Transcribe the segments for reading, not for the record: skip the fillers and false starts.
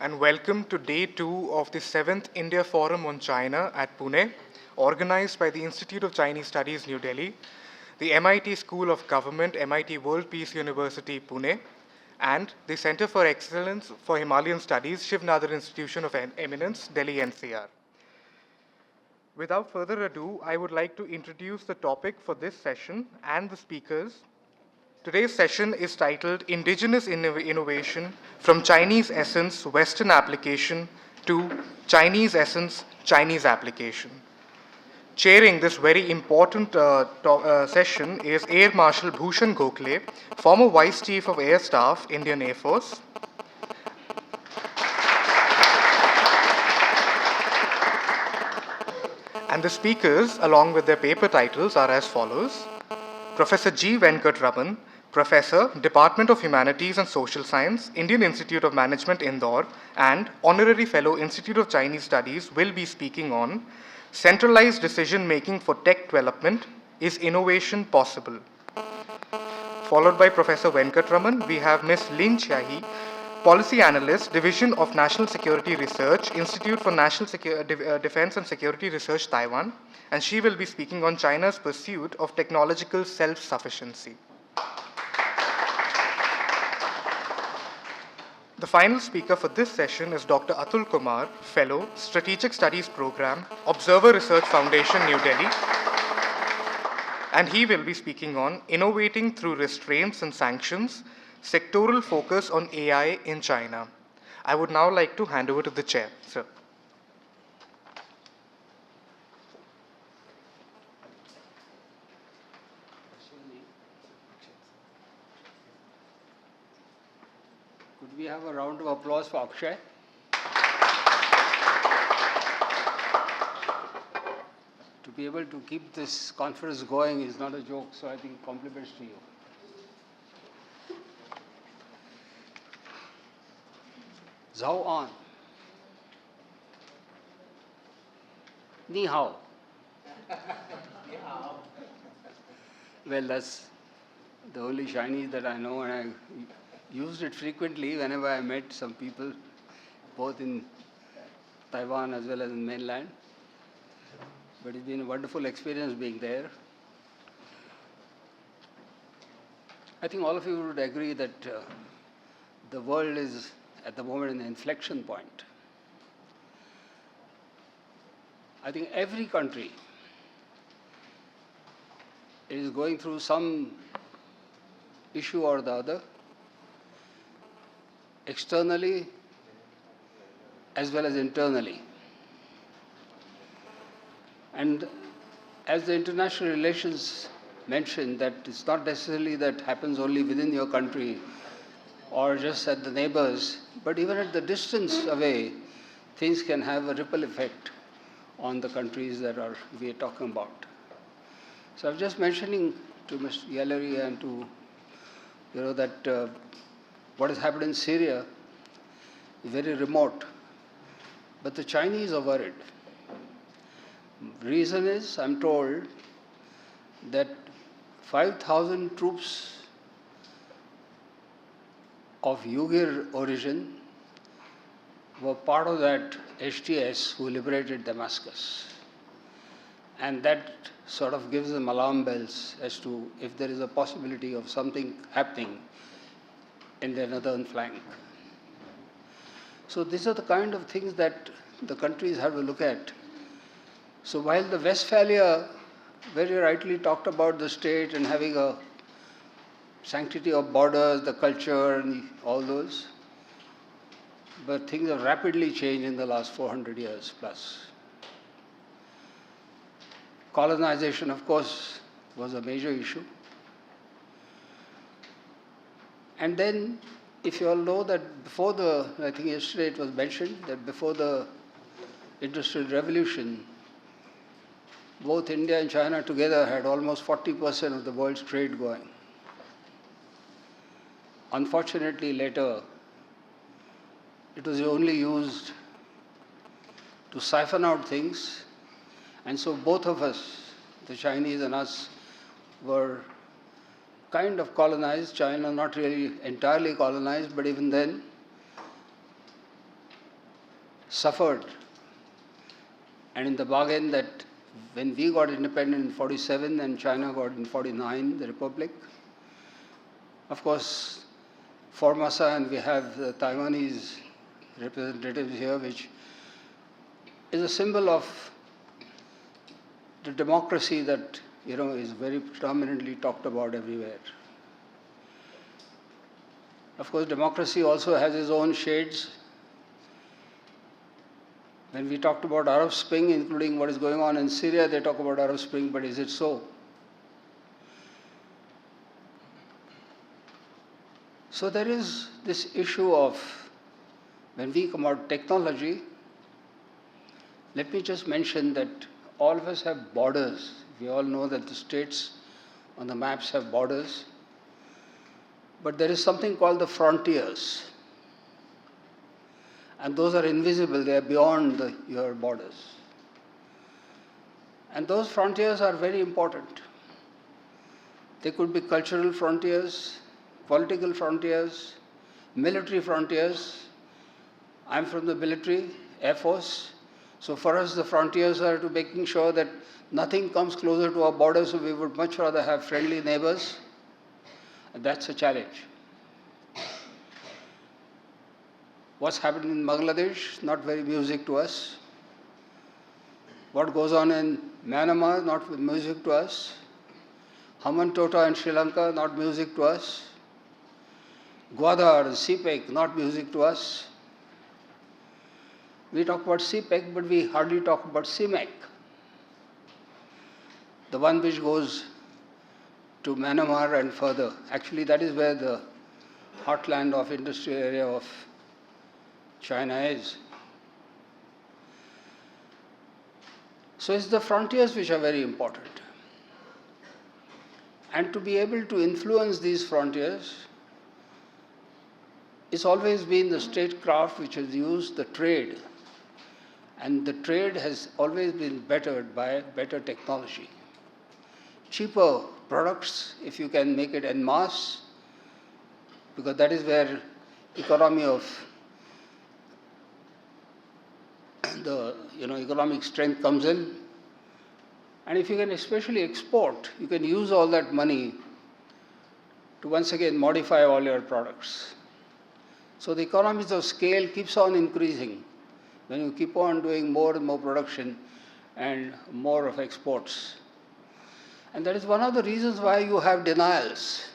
and welcome to day 2 of the 7th India Forum on China at Pune, organized by the Institute of Chinese Studies, New Delhi, the MIT School of Government, MIT World Peace University, Pune, and the Center for Excellence for Himalayan Studies, Shiv Nadar Institution of Eminence, Delhi NCR. Without further ado, I would like to introduce the topic for this session and the speakers. Today's session is titled Indigenous Innovation from Chinese Essence Western Application to Chinese Essence Chinese Application. Chairing this very important session is Air Marshal Bhushan Gokhale, former Vice Chief of Air Staff, Indian Air Force. And the speakers, along with their paper titles, are as follows. Professor G. Venkat Raman, Professor, Department of Humanities and Social Science, Indian Institute of Management, Indore, and Honorary Fellow, Institute of Chinese Studies, will be speaking on Centralized Decision Making for Tech Development, Is Innovation Possible? Followed by Professor Venkat Raman, we have Ms. Lin Chia-yi, Policy Analyst, Division of National Security Research, Institute for National Defense and Security Research, Taiwan, and she will be speaking on China's pursuit of technological self-sufficiency. The final speaker for this session is Dr. Atul Kumar, Fellow, Strategic Studies Program, Observer Research Foundation, New Delhi, and he will be speaking on Innovating through Restraints and Sanctions, Sectoral Focus on AI in China. I would now like to hand over to the chair, sir. Could we have a round of applause for Akshay? To be able to keep this conference going is not a joke, so I think compliments to you. Zhao An. Ni hao. Well, that's the only Chinese that I know, and I used it frequently whenever I met some people, both in Taiwan as well as in mainland. But it's been a wonderful experience being there. I think all of you would agree that the world is at the moment in an inflection point. I think every country is going through some issue or the other, externally as well as internally. And as the international relations mentioned, that it's not necessarily that happens only within your country or just at the neighbors, but even at the distance away, things can have a ripple effect on the countries that we are talking about. So I'm just mentioning to Mr. Gallery and to that what has happened in Syria is very remote, but the Chinese are worried. Reason is, I'm told, that 5,000 troops of Uyghur origin were part of that HTS who liberated Damascus. And that sort of gives them alarm bells as to if there is a possibility of something happening in the northern flank. So these are the kind of things that the countries have to look at. So while the Westphalia very rightly talked about the state and having a sanctity of borders, the culture, and all those, but things have rapidly changed in the last 400 years plus. Colonization, of course, was a major issue. And then, if you all know that before I think yesterday it was mentioned that before the Industrial Revolution, both India and China together had almost 40% of the world's trade going. Unfortunately, later, it was only used to siphon out things, and so both of us, the Chinese and us, were kind of colonized. China not really entirely colonized, but even then, suffered. And in the bargain that when we got independent in 47 and China got in 49, the Republic, of course, Formosa, and we have the Taiwanese representatives here, which is a symbol of the democracy that is very predominantly talked about everywhere. Of course, democracy also has its own shades. When we talked about Arab Spring, including what is going on in Syria, they talk about Arab Spring, but is it so? So there is this issue of, when we come out technology, let me just mention that all of us have borders. We all know that the states on the maps have borders. But there is something called the frontiers. And those are invisible, they are beyond your borders. And those frontiers are very important. They could be cultural frontiers, political frontiers, military frontiers. I'm from the military, Air Force. So for us, the frontiers are to making sure that nothing comes closer to our borders, so we would much rather have friendly neighbors. And that's a challenge. What's happening in Bangladesh, not very music to us. What goes on in Myanmar, not music to us. Hamantota in Sri Lanka, not music to us. Gwadar, CPEC, not music to us. We talk about CPEC, but we hardly talk about CMEC. The one which goes to Myanmar and further. Actually, that is where the heartland of industrial area of China is. So it's the frontiers which are very important. And to be able to influence these frontiers, it's always been the statecraft which has used the trade. And the trade has always been bettered by better technology. Cheaper products, if you can make it en masse, because that is where economy of the economic strength comes in. And if you can especially export, you can use all that money to once again modify all your products. So the economies of scale keeps on increasing when you keep on doing more and more production and more of exports. And that is one of the reasons why you have denials.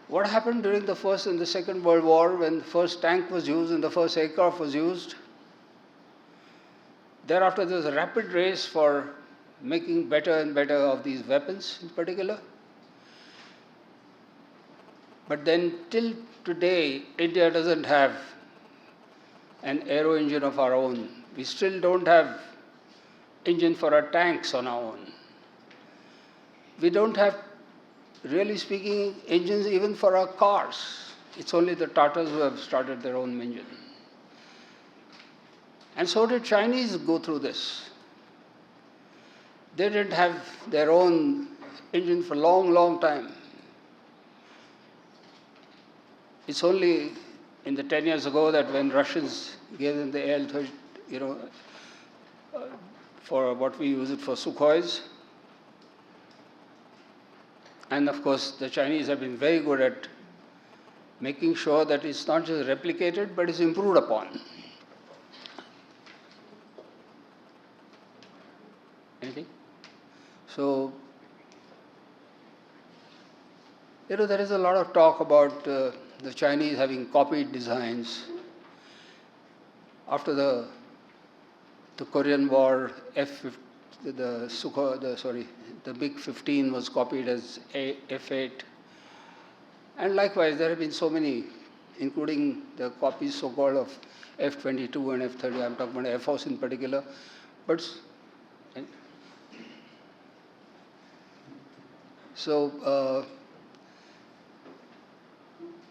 What happened during the First and the Second World War when the first tank was used and the first aircraft was used? Thereafter, there was a rapid race for making better and better of these weapons in particular. But then, till today, India doesn't have an aero engine of our own. We still don't have engine for our tanks on our own. We don't have, really speaking, engines even for our cars. It's only the Tatas who have started their own engine. And so did Chinese go through this. They didn't have their own engine for a long, long time. It's only in the 10 years ago that when Russians gave them the AL-30, for what we use it for Sukhois. And of course, the Chinese have been very good at making sure that it's not just replicated, but it's improved upon. Anything? So, there is a lot of talk about the Chinese having copied designs. After the Korean War, the MiG-15 was copied as F-8. And likewise, there have been so many, including the copies so-called of F-22 and F-30. I'm talking about Air Force in particular. But so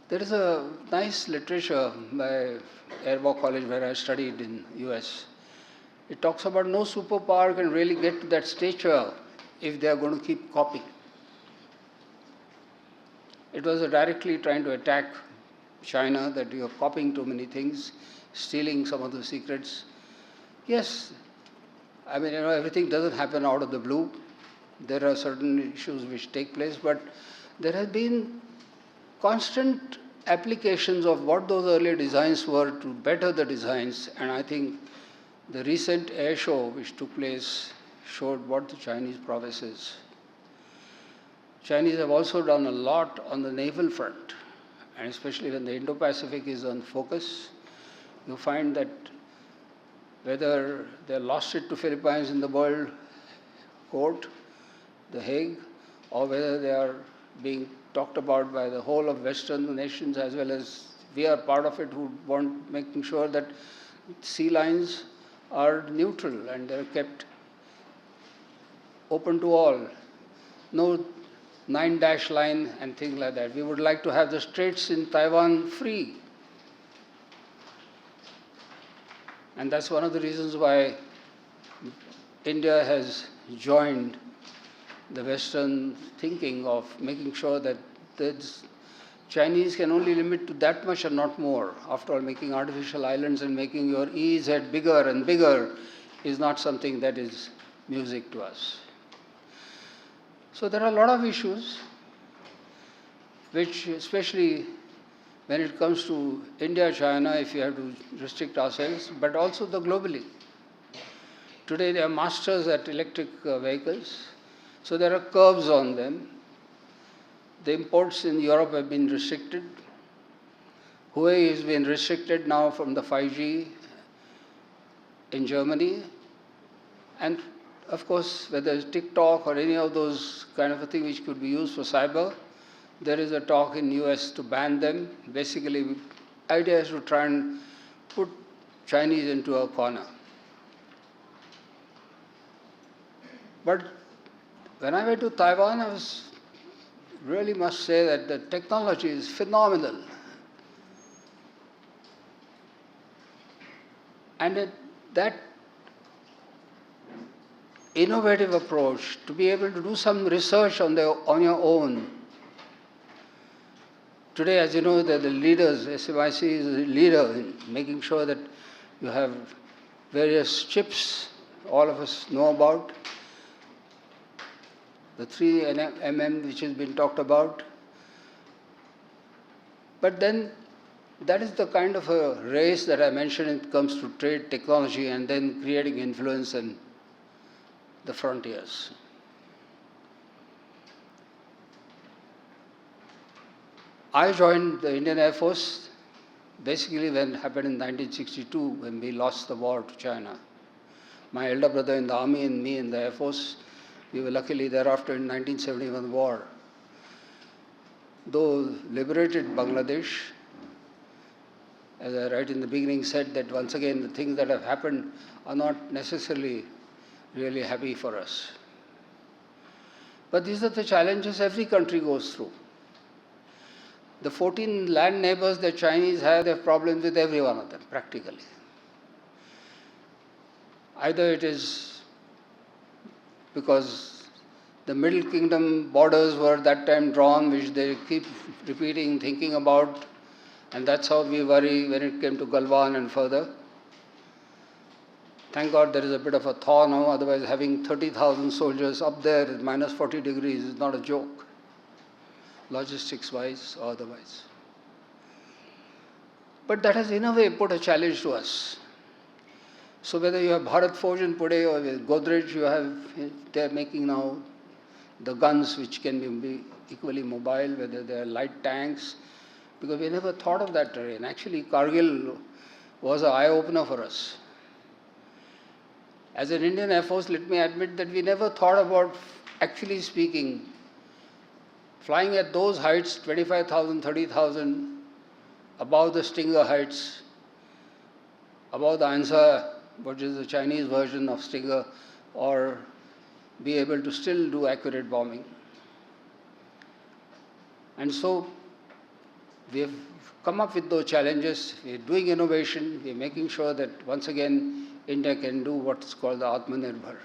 there is a nice literature by Air War College where I studied in US. It talks about no superpower can really get to that stature if they are going to keep copying. It was directly trying to attack China that you are copying too many things. stealing some of the secrets. Yes, I mean, everything doesn't happen out of the blue. There are certain issues which take place, but there has been constant applications of what those earlier designs were to better the designs, and I think the recent air show which took place showed what the Chinese prowess is. Chinese have also done a lot on the naval front, and especially when the Indo-Pacific is on focus, you find that whether they lost it to Philippines in the World Court, The Hague, or whether they are being talked about by the whole of Western nations as well as we are part of it who want making sure that sea lines are neutral and they're kept open to all. No 9-dash line and things like that. We would like to have the straits in Taiwan free. And that's one of the reasons why India has joined the Western thinking of making sure that the Chinese can only limit to that much and not more. After all, making artificial islands and making your EEZ bigger and bigger is not something that is music to us. So there are a lot of issues which, especially when it comes to India, China, if you have to restrict ourselves, but also the globally. Today they are masters at electric vehicles, so there are curbs on them. The imports in Europe have been restricted. Huawei has been restricted now from the 5G in Germany. And of course, whether it's TikTok or any of those kind of a thing which could be used for cyber, there is a talk in US to ban them. Basically, the idea is to try and put Chinese into a corner. But when I went to Taiwan, I really must say that the technology is phenomenal. And that innovative approach to be able to do some research on your own. Today, as you know, the leaders, SMIC is a leader in making sure that you have various chips all of us know about. The 3mm which has been talked about. But then that is the kind of a race that I mentioned when it comes to trade, technology, and then creating influence in the frontiers. I joined the Indian Air Force basically when it happened in 1962 when we lost the war to China. My elder brother in the army and me in the Air Force, we were luckily thereafter in 1971 war. Though liberated Bangladesh, as I right in the beginning said that once again the things that have happened are not necessarily really happy for us. But these are the challenges every country goes through. The 14 land neighbors that Chinese have, they have problems with every one of them, practically. Either it is because the Middle Kingdom borders were that time drawn, which they keep repeating, thinking about, and that's how we worry when it came to Galwan and further. Thank God there is a bit of a thaw now, otherwise having 30,000 soldiers up there at minus 40 degrees is not a joke, logistics-wise or otherwise. But that has in a way put a challenge to us. So whether you have Bharat Forge in Pune or with Godrej, they're making now the guns which can be equally mobile, whether they are light tanks, because we never thought of that terrain. Actually, Kargil was an eye-opener for us. As an Indian Air Force, let me admit that we never thought about, actually speaking, flying at those heights, 25,000, 30,000, above the Stinger heights, above the Ansa, which is the Chinese version of Stinger, or be able to still do accurate bombing. And so we have come up with those challenges. We are doing innovation. We are making sure that once again India can do what's called the Atmanirbhar.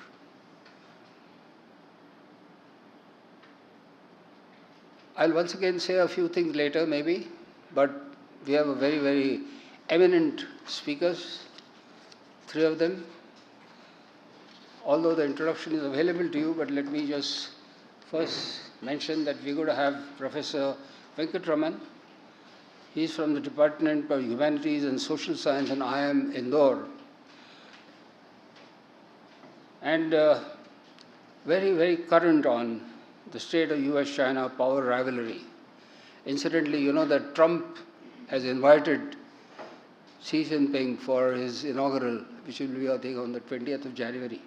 I'll once again say a few things later maybe, but we have a very, very eminent speakers, three of them. Although the introduction is available to you, but let me just first mention that we're going to have Professor Venkat Raman. He's from the Department of Humanities and Social Science and IIM Indore. And very, very current on the state of US-China power rivalry. Incidentally, you know that Trump has invited Xi Jinping for his inaugural, which will be, I think, on the 20th of January.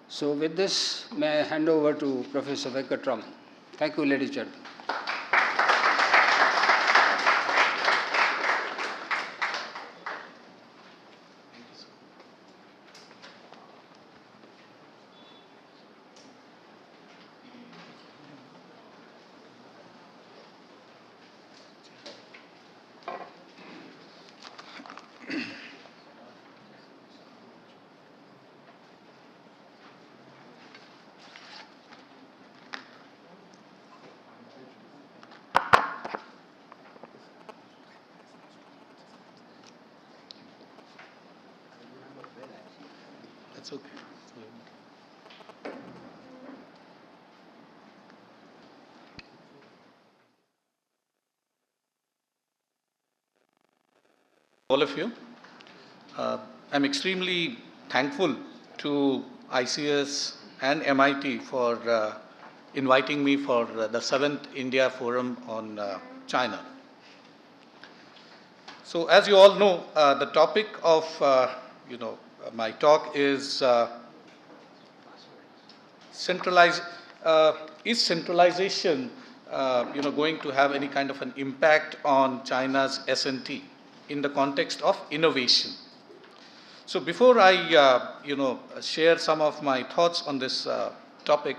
So with this, may I hand over to Professor Venkat Raman. Thank you, ladies and gentlemen. That's okay. All of you. I'm extremely thankful to ICS and MIT for inviting me for the 7th India Forum on China. So as you all know, the topic of my talk is is centralization going to have any kind of an impact on China's S&T in the context of innovation? So before I share some of my thoughts on this topic,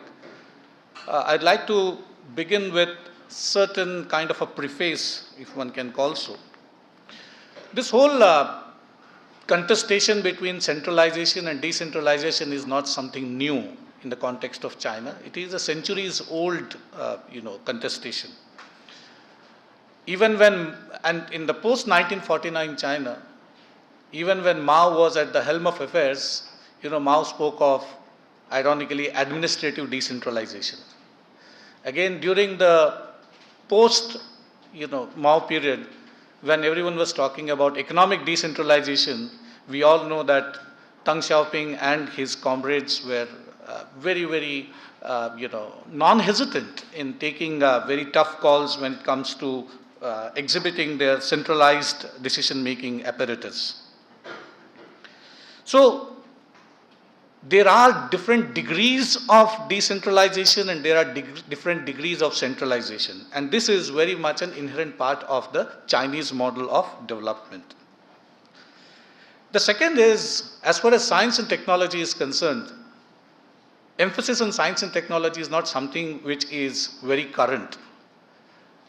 I'd like to begin with certain kind of a preface, if one can call so. This whole contestation between centralization and decentralization is not something new in the context of China. It is a centuries-old, contestation. Even when, and in the post-1949 China, even when Mao was at the helm of affairs, Mao spoke of, ironically, administrative decentralization. Again, during the post-Mao period, when everyone was talking about economic decentralization, we all know that Deng Xiaoping and his comrades were very, very, non-hesitant in taking very tough calls when it comes to exhibiting their centralized decision-making apparatus. So, there are different degrees of decentralization and there are different degrees of centralization. And this is very much an inherent part of the Chinese model of development. The second is, as far as science and technology is concerned, emphasis on science and technology is not something which is very current.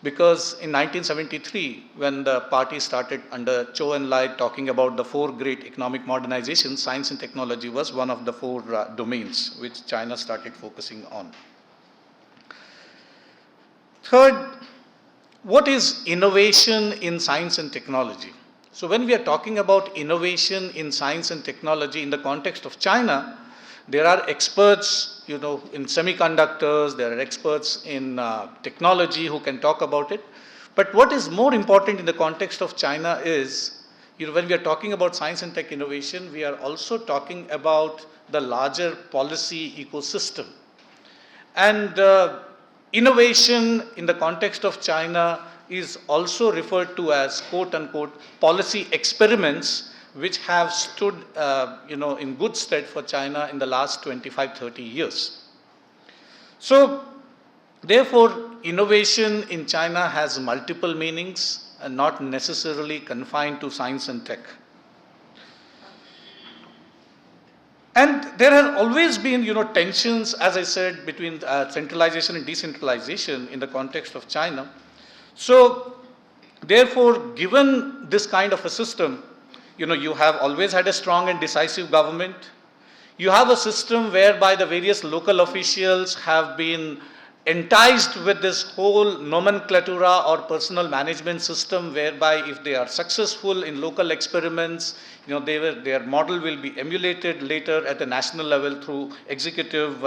Because in 1973, when the party started under Zhou Enlai talking about the 4 great economic modernizations, science and technology was one of the 4 domains which China started focusing on. Third, what is innovation in science and technology? So when we are talking about innovation in science and technology in the context of China, there are experts, in semiconductors, there are experts in technology who can talk about it. But what is more important in the context of China is, when we are talking about science and tech innovation, we are also talking about the larger policy ecosystem. And innovation in the context of China is also referred to as, quote unquote, policy experiments which have stood in good stead for China in the last 25-30 years. So, therefore, innovation in China has multiple meanings and not necessarily confined to science and tech. And there have always been, tensions, as I said, between centralization and decentralization in the context of China. So, therefore, given this kind of a system, you have always had a strong and decisive government. You have a system whereby the various local officials have been enticed with this whole nomenclatura or personal management system, whereby if they are successful in local experiments, their model will be emulated later at the national level through executive,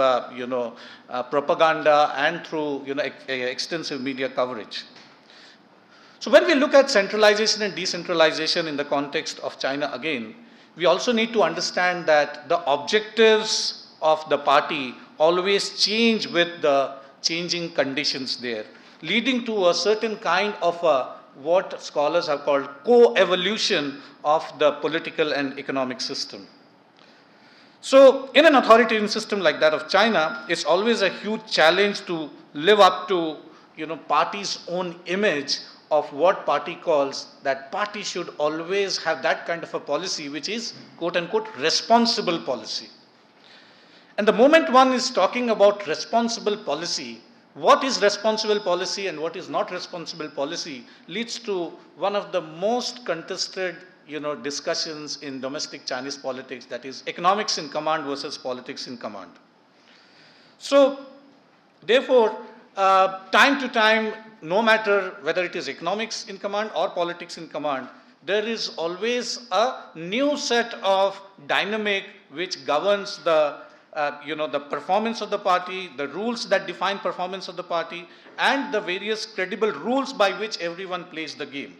propaganda and through, extensive media coverage. So when we look at centralization and decentralization in the context of China again, we also need to understand that the objectives of the party always change with the changing conditions there, leading to a certain kind of what scholars have called co-evolution of the political and economic system. So in an authoritarian system like that of China, it's always a huge challenge to live up to, party's own image of what party calls that party should always have that kind of a policy which is quote unquote responsible policy. And the moment one is talking about responsible policy, what is responsible policy and what is not responsible policy leads to one of the most contested, discussions in domestic Chinese politics, that is economics in command versus politics in command. So therefore, time to time, no matter whether it is economics in command or politics in command, there is always a new set of dynamic which governs the the performance of the party, the rules that define performance of the party, and the various credible rules by which everyone plays the game.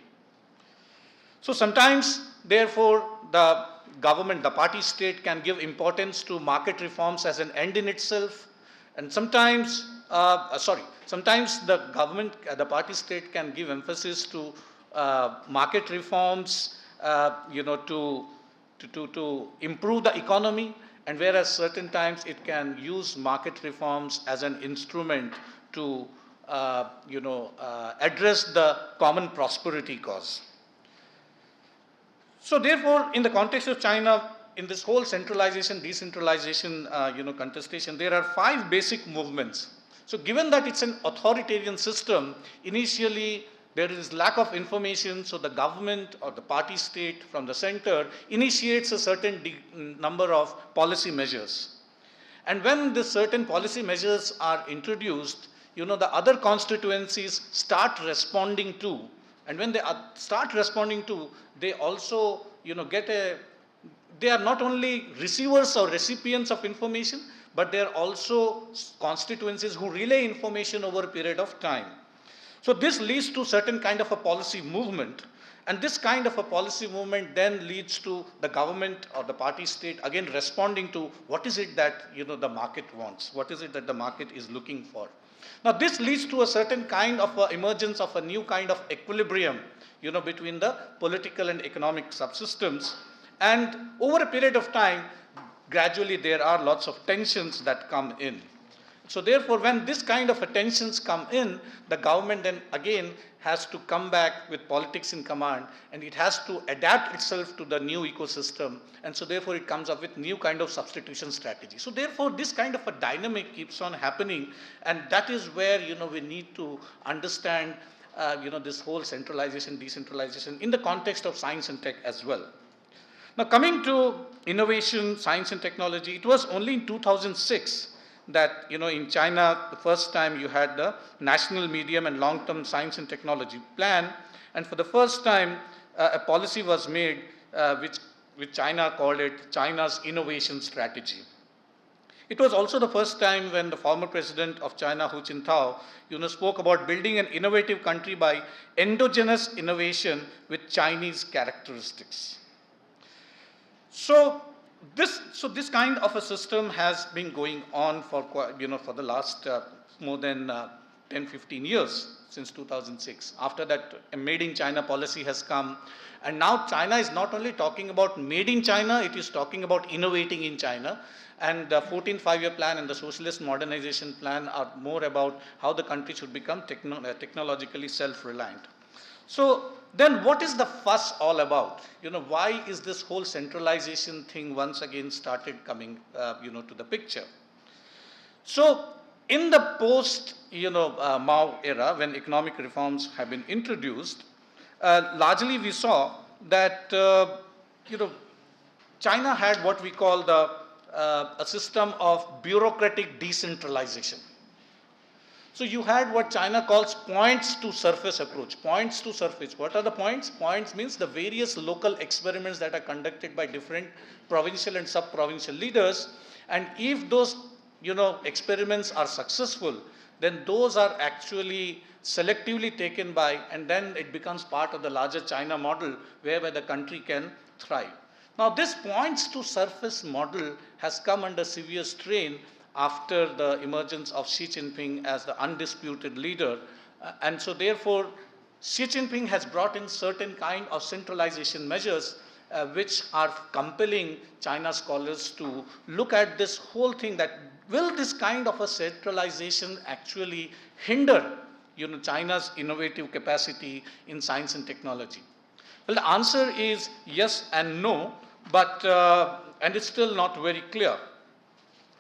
So sometimes, therefore, the government, the party state can give importance to market reforms as an end in itself, and sometimes, sometimes the government, the party state can give emphasis to market reforms, to improve the economy, and whereas certain times it can use market reforms as an instrument to, address the common prosperity cause. So therefore, in the context of China, in this whole centralization, decentralization, contestation, there are 5 basic movements. So given that it's an authoritarian system, initially there is lack of information, so the government or the party state from the center initiates a certain number of policy measures. And when the certain policy measures are introduced, the other constituencies start responding to. And when they start responding to, they also, they are not only receivers or recipients of information, but they are also constituencies who relay information over a period of time. So this leads to certain kind of a policy movement, and this kind of a policy movement then leads to the government or the party state again responding to what is it that the market wants, what is it that the market is looking for. Now this leads to a certain kind of emergence of a new kind of equilibrium, between the political and economic subsystems, and over a period of time, gradually there are lots of tensions that come in. So therefore, when this kind of tensions come in, the government then again has to come back with politics in command, and it has to adapt itself to the new ecosystem, and so therefore it comes up with new kind of substitution strategy. So therefore, this kind of a dynamic keeps on happening, and that is where we need to understand this whole centralization, decentralization in the context of science and tech as well. Now coming to innovation, science and technology, it was only in 2006 that in China the first time you had the National Medium and Long-Term Science and Technology Plan, and for the first time a policy was made which China called it China's innovation strategy. It was also the first time when the former president of China, Hu Jintao, spoke about building an innovative country by endogenous innovation with Chinese characteristics. So this kind of a system has been going on for for the last more than 10-15 years, since 2006. After that, a Made in China policy has come, and now China is not only talking about Made in China, it is talking about innovating in China. And the 14th Five-Year Plan and the Socialist Modernization Plan are more about how the country should become technologically self-reliant. So then what is the fuss all about? Why is this whole centralization thing once again started coming, to the picture? So in the post, Mao era, when economic reforms have been introduced, largely we saw that, China had what we call a system of bureaucratic decentralization. So you had what China calls points to surface approach. Points to surface. What are the points? Points means the various local experiments that are conducted by different provincial and sub-provincial leaders. And if those experiments are successful, then those are actually selectively taken by, and then it becomes part of the larger China model whereby the country can thrive. Now this points to surface model has come under severe strain after the emergence of Xi Jinping as the undisputed leader. And so therefore, Xi Jinping has brought in certain kind of centralization measures which are compelling China scholars to look at this whole thing, that will this kind of a centralization actually hinder China's innovative capacity in science and technology? Well, the answer is yes and no, but and it's still not very clear.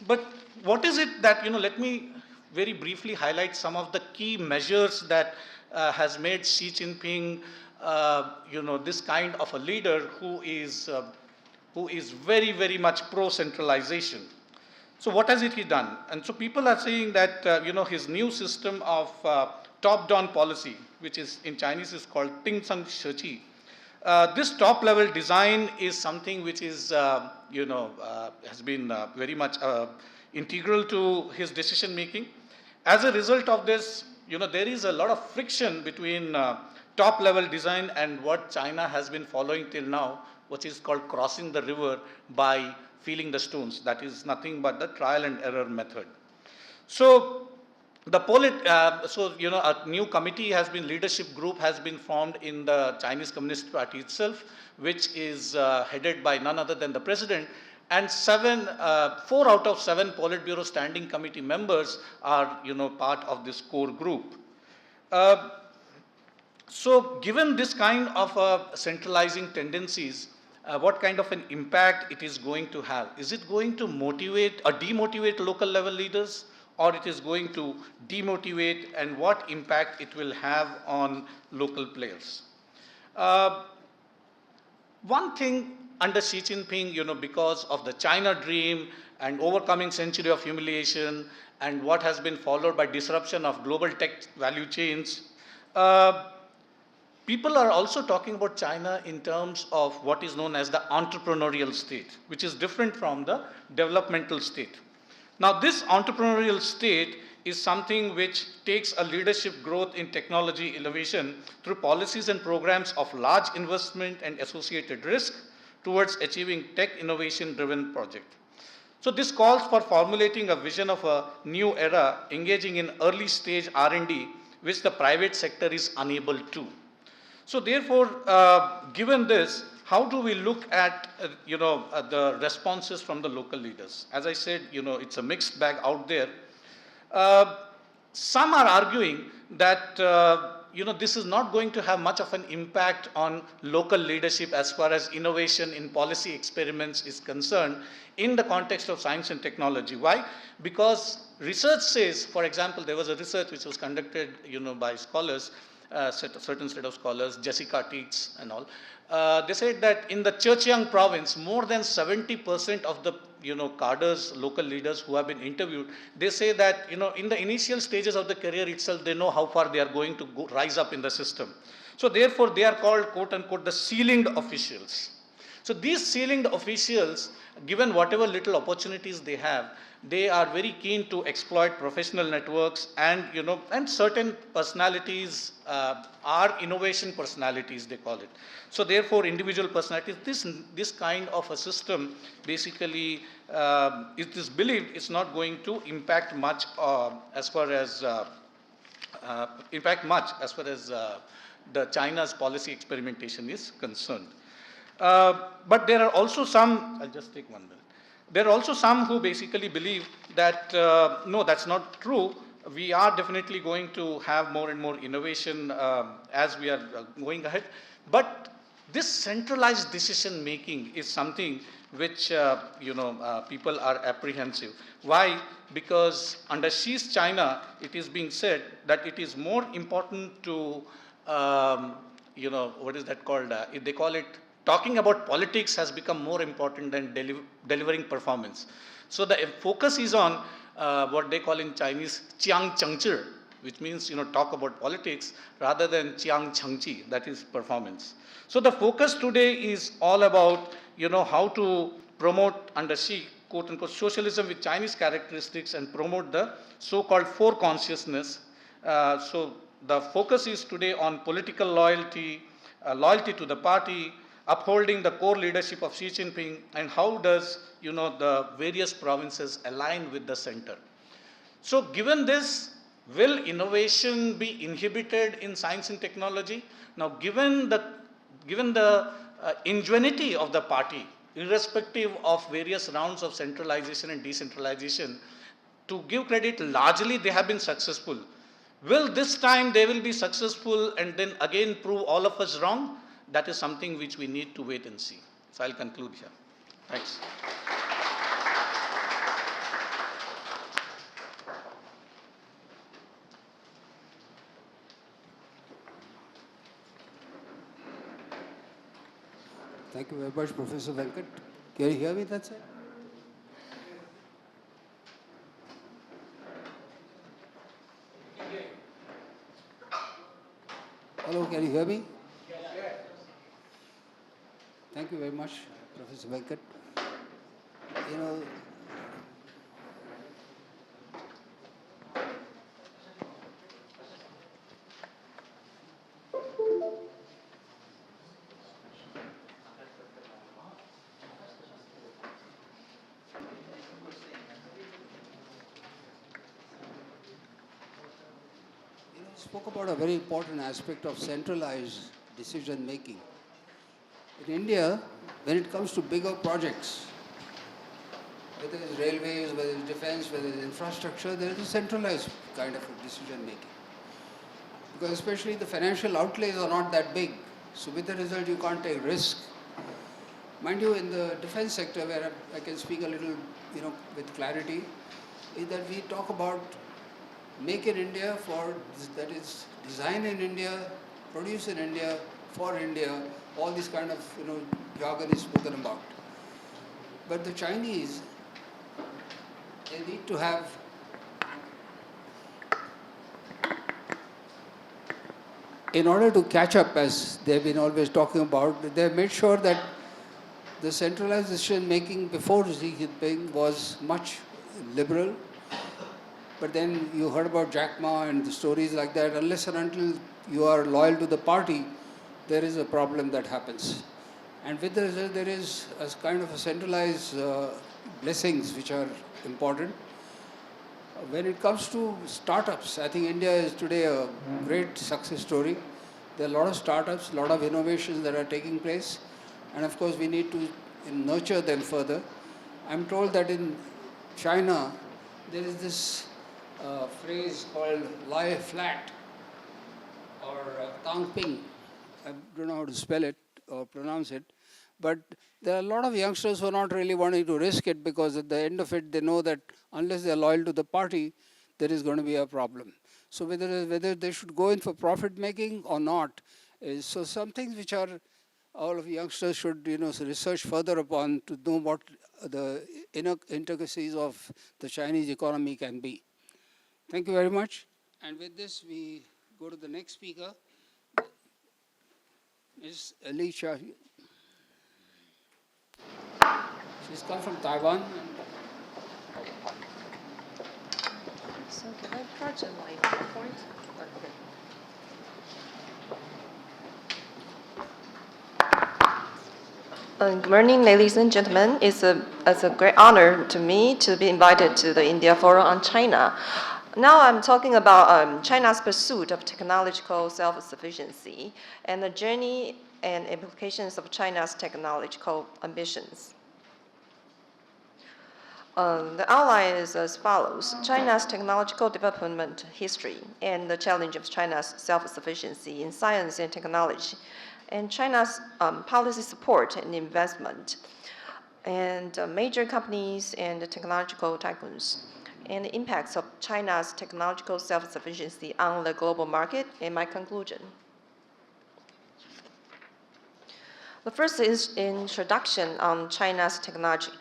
But what is it that, let me very briefly highlight some of the key measures that has made Xi Jinping, this kind of a leader who is very, very much pro-centralization. So what has he done? And so people are saying that, his new system of top-down policy, which is in Chinese is called Ting Sang Sheqi. This top-level design is something which is, has been very much integral to his decision-making. As a result of this, there is a lot of friction between top-level design and what China has been following till now, which is called crossing the river by feeling the stones. That is nothing but the trial and error method. So a new committee has been, leadership group has been formed in the Chinese Communist Party itself, which is headed by none other than the president. And 4 out of 7 Politburo Standing Committee members are, part of this core group. So given this kind of centralizing tendencies, what kind of an impact it is going to have? Is it going to motivate or demotivate local level leaders, or it is going to demotivate, and what impact it will have on local players? One thing under Xi Jinping, because of the China dream and overcoming century of humiliation and what has been followed by disruption of global tech value chains, people are also talking about China in terms of what is known as the entrepreneurial state, which is different from the developmental state. Now, this entrepreneurial state is something which takes a leadership growth in technology innovation through policies and programs of large investment and associated risk towards achieving tech innovation-driven project. So this calls for formulating a vision of a new era, engaging in early stage R&D, which the private sector is unable to. So therefore, given this, how do we look at the responses from the local leaders? As I said, it's a mixed bag out there. Some are arguing that this is not going to have much of an impact on local leadership as far as innovation in policy experiments is concerned in the context of science and technology. Why? Because research says, for example, there was a research which was conducted by scholars, certain set of scholars, Jessica Teets and all. They said that in the Zhejiang province, more than 70% of the cadres, local leaders who have been interviewed, they say that in the initial stages of the career itself, they know how far they are going to rise up in the system. So therefore, they are called, quote unquote, the ceilinged officials. So these ceilinged officials, given whatever little opportunities they have, they are very keen to exploit professional networks, and and certain personalities are innovation personalities, they call it. So therefore, individual personalities, this kind of a system basically it is believed it's not going to impact much as far as the China's policy experimentation is concerned. But there are also some, I'll just take 1 minute. There are also some who basically believe that, no, that's not true. We are definitely going to have more and more innovation as we are going ahead. But this centralized decision making is something which, people are apprehensive. Why? Because under Xi's China, it is being said that it is more important to, what is that called? They call it, talking about politics has become more important than delivering performance. So the focus is on what they call in Chinese, Chiang Chengzhi, which means, talk about politics rather than Chiang Changchi, that is performance. So the focus today is all about, how to promote under Xi, quote unquote, socialism with Chinese characteristics and promote the so-called four consciousness. So the focus is today on political loyalty, loyalty to the party, upholding the core leadership of Xi Jinping, and how does, the various provinces align with the center. So given this, will innovation be inhibited in science and technology? Now, given the ingenuity of the party, irrespective of various rounds of centralization and decentralization, to give credit, largely they have been successful. Will this time they will be successful and then again prove all of us wrong? That is something which we need to wait and see. So I'll conclude here. Thanks. Thank you very much, Professor Venkat. Can you hear me, that's it? Hello, can you hear me? Yes. Thank you very much, Professor Venkat. Spoke about a very important aspect of centralized decision making. In India, when it comes to bigger projects, whether it's railways, whether it's defense, whether it's infrastructure, there is a centralized kind of a decision making. Because especially the financial outlays are not that big. So with the result, you can't take risk. Mind you, in the defense sector, where I can speak a little, with clarity, is that we talk about make in India that is design in India, produce in India, for India, all this kind of, jargon is spoken about. But the Chinese, they need to have in order to catch up, as they've been always talking about, they've made sure that the centralized decision making before Xi Jinping was much liberal. But then you heard about Jack Ma and the stories like that. Unless and until you are loyal to the party, there is a problem that happens. And with the result, there is a kind of a centralized blessings which are important. When it comes to startups, I think India is today a great success story. There are a lot of startups, a lot of innovations that are taking place. And of course, we need to nurture them further. I'm told that in China, there is this phrase called lie flat or tang ping. I don't know how to spell it or pronounce it. But there are a lot of youngsters who are not really wanting to risk it because at the end of it, they know that unless they are loyal to the party, there is going to be a problem. So whether they should go in for profit making or not, so some things which are all of youngsters should research further upon to know what the inner intricacies of the Chinese economy can be. Thank you very much. And with this, we go to the next speaker, Ms. Chia-yi. She's come from Taiwan. So can I project my PowerPoint? Okay. Good morning, ladies and gentlemen. It's a great honor to me to be invited to the India Forum on China. Now I'm talking about China's pursuit of technological self-sufficiency and the journey and implications of China's technological ambitions. The outline is as follows: China's technological development history and the challenge of China's self-sufficiency in science and technology, and China's policy support and investment, and major companies and technological tycoons, and the impacts of China's technological self-sufficiency on the global market, and my conclusion. The first is introduction on China's technological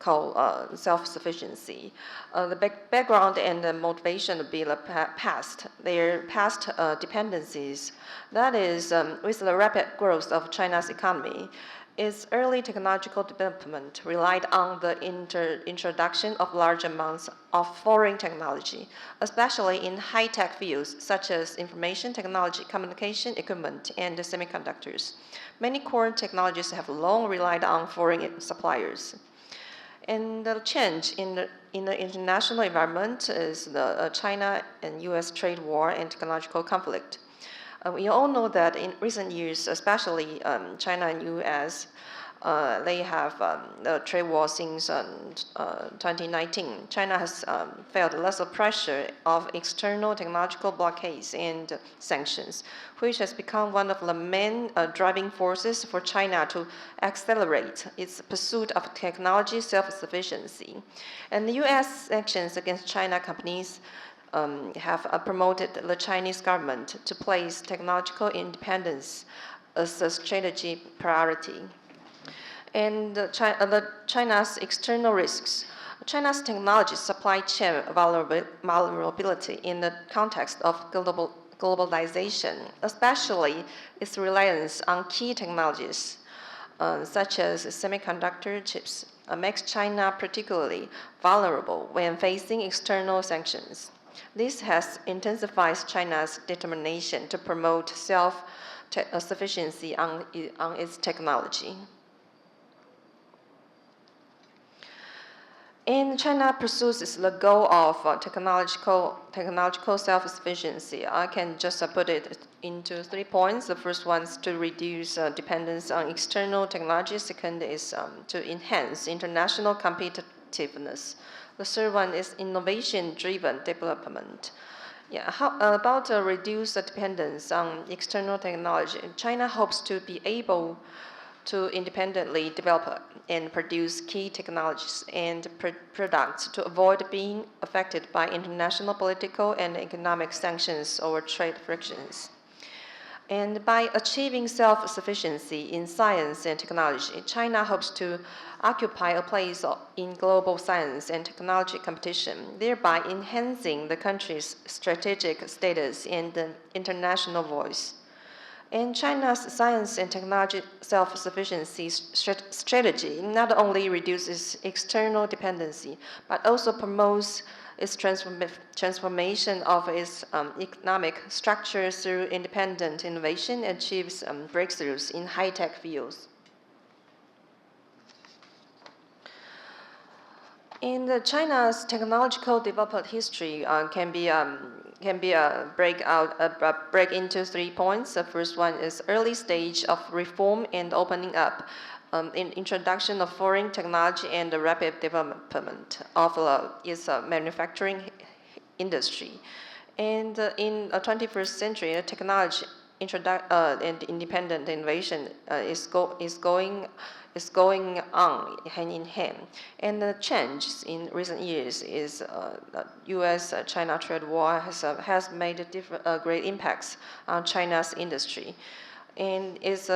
technological self-sufficiency. The background and the motivation of their past dependencies. That is, with the rapid growth of China's economy, its early technological development relied on the introduction of large amounts of foreign technology, especially in high-tech fields such as information technology, communication equipment, and semiconductors. Many core technologies have long relied on foreign suppliers. And the change in the international environment is the China and U.S. trade war and technological conflict. We all know that in recent years, especially China and U.S., they have the trade war since 2019. China has felt less of pressure of external technological blockades and sanctions, which has become one of the main driving forces for China to accelerate its pursuit of technology self-sufficiency. And the U.S. sanctions against China companies have promoted the Chinese government to place technological independence as a strategic priority. And China's external risks. China's technology supply chain vulnerability in the context of globalization, especially its reliance on key technologies such as semiconductor chips, makes China particularly vulnerable when facing external sanctions. This has intensified China's determination to promote self-sufficiency on its technology. And China pursues the goal of technological self-sufficiency. I can just put it into 3 points. The first one is to reduce dependence on external technology. Second is to enhance international competitiveness. The third one is innovation-driven development. Yeah, how about reduce the dependence on external technology? China hopes to be able to independently develop and produce key technologies and products to avoid being affected by international political and economic sanctions or trade frictions. And by achieving self-sufficiency in science and technology, China hopes to occupy a place in global science and technology competition, thereby enhancing the country's strategic status and the international voice. And China's science and technology self-sufficiency strategy not only reduces external dependency, but also promotes its transformation of its economic structure through independent innovation and achieves breakthroughs in high-tech fields. In China's technological development history can be break into 3 points. The first one is early stage of reform and opening up, in introduction of foreign technology and the rapid development of its manufacturing industry. And in the 21st century, technology and independent innovation is going on hand in hand. And the change in recent years is the U.S.-China trade war has made great impacts on China's industry. And its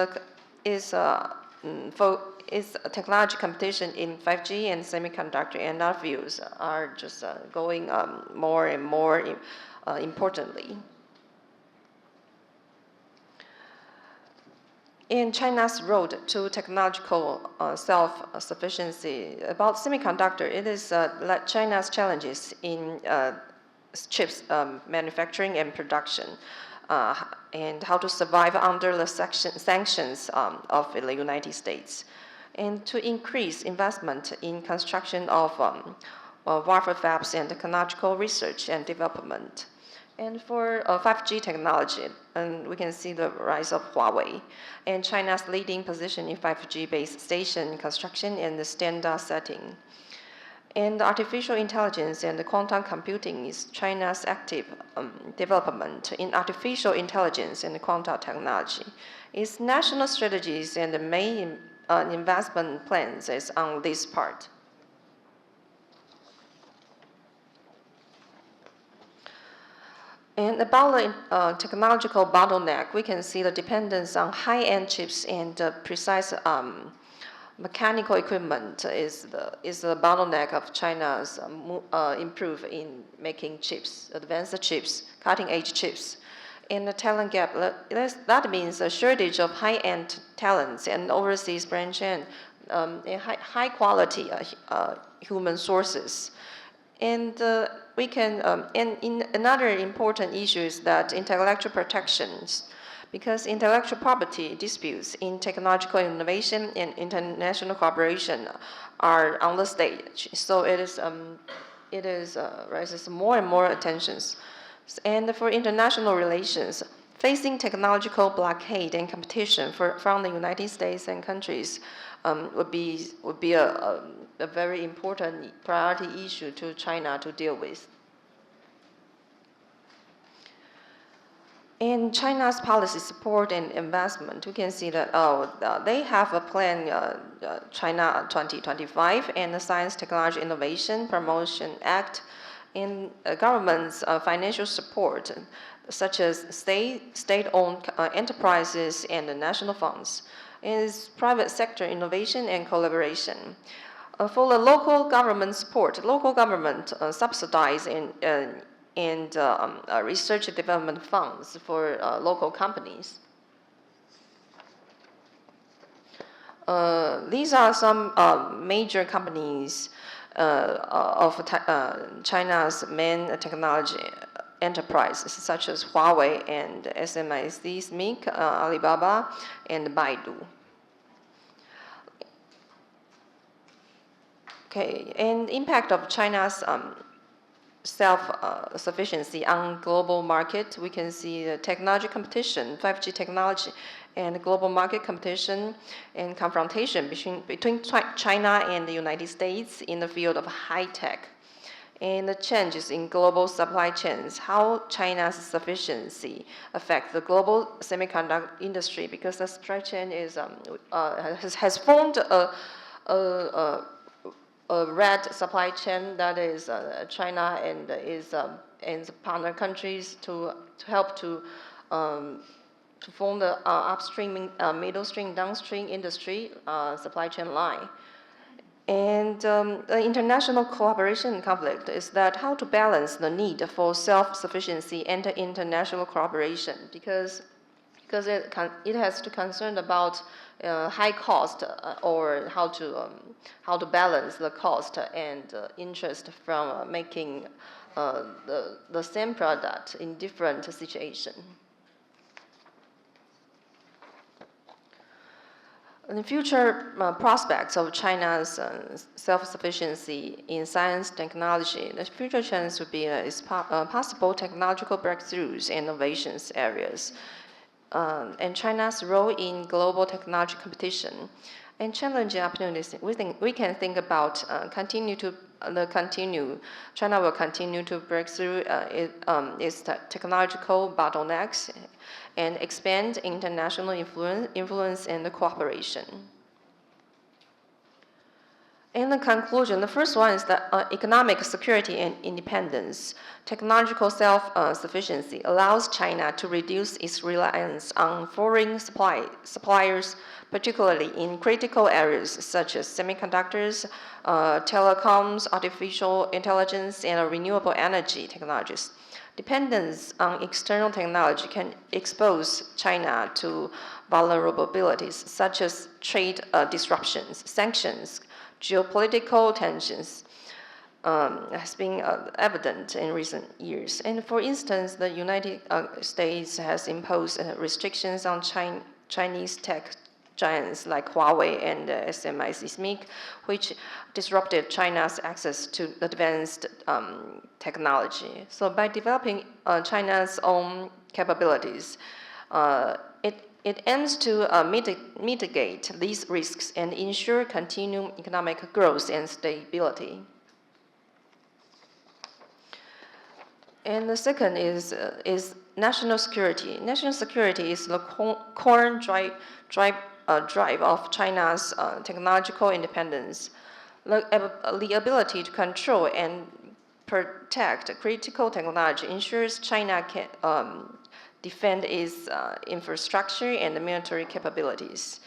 technology competition in 5G and semiconductor and other fields are just going more and more importantly. In China's road to technological self-sufficiency, about semiconductor, it is China's challenges in chips manufacturing and production, and how to survive under the sanctions of the United States, and to increase investment in construction of wafer fabs and technological research and development. And for 5G technology, and we can see the rise of Huawei and China's leading position in 5G base station construction and the standard setting. And artificial intelligence and quantum computing is China's active development in artificial intelligence and quantum technology. Its national strategies and the main investment plans is on this part. And about the technological bottleneck, we can see the dependence on high-end chips and precise mechanical equipment is the bottleneck of China's improve in making chips, advanced chips, cutting-edge chips. And the talent gap, that means a shortage of high-end talents and overseas branch and high-quality human sources. And we can, and in another important issue is that intellectual protections, because intellectual property disputes in technological innovation and international cooperation are on the stage. So it raises more and more attentions. And for international relations, facing technological blockade and competition from the United States and countries would be a very important priority issue to China to deal with. In China's policy support and investment, we can see that they have a plan, China 2025, and the Science, Technology, Innovation Promotion Act, and government's financial support, such as state-owned enterprises and the national funds, is private sector innovation and collaboration. For the local government support, local government subsidize and research and development funds for local companies. These are some major companies of China's main technology enterprises, such as Huawei and SMIC, Alibaba, and Baidu. Okay, and impact of China's self-sufficiency on global market, we can see the technology competition, 5G technology, and global market competition and confrontation between China and the United States in the field of high tech, and the changes in global supply chains, how China's sufficiency affects the global semiconductor industry, because the supply chain has formed a red supply chain that is China and and partner countries to help to form the upstream, middle stream, downstream industry supply chain line. And the international cooperation conflict is that how to balance the need for self-sufficiency and international cooperation, because it has to concern about high cost or how to balance the cost and interest from making the same product in different situations. The future prospects of China's self-sufficiency in science technology, the future chance would be possible technological breakthroughs and innovations areas, and China's role in global technology competition, and challenging opportunities. We can think about China will continue to break through its technological bottlenecks and expand international influence and cooperation. In the conclusion, the first one is that economic security and independence. Technological self-sufficiency allows China to reduce its reliance on foreign suppliers, particularly in critical areas such as semiconductors, telecoms, artificial intelligence, and renewable energy technologies. Dependence on external technology can expose China to vulnerabilities such as trade disruptions, sanctions, geopolitical tensions has been evident in recent years. And for instance, the United States has imposed restrictions on Chinese tech giants like Huawei and SMIC, which disrupted China's access to advanced technology. So by developing China's own capabilities, it aims to mitigate these risks and ensure continued economic growth and stability. And the second is national security. National security is the core drive of China's technological independence. The ability to control and protect critical technology ensures China can defend its infrastructure and military capabilities.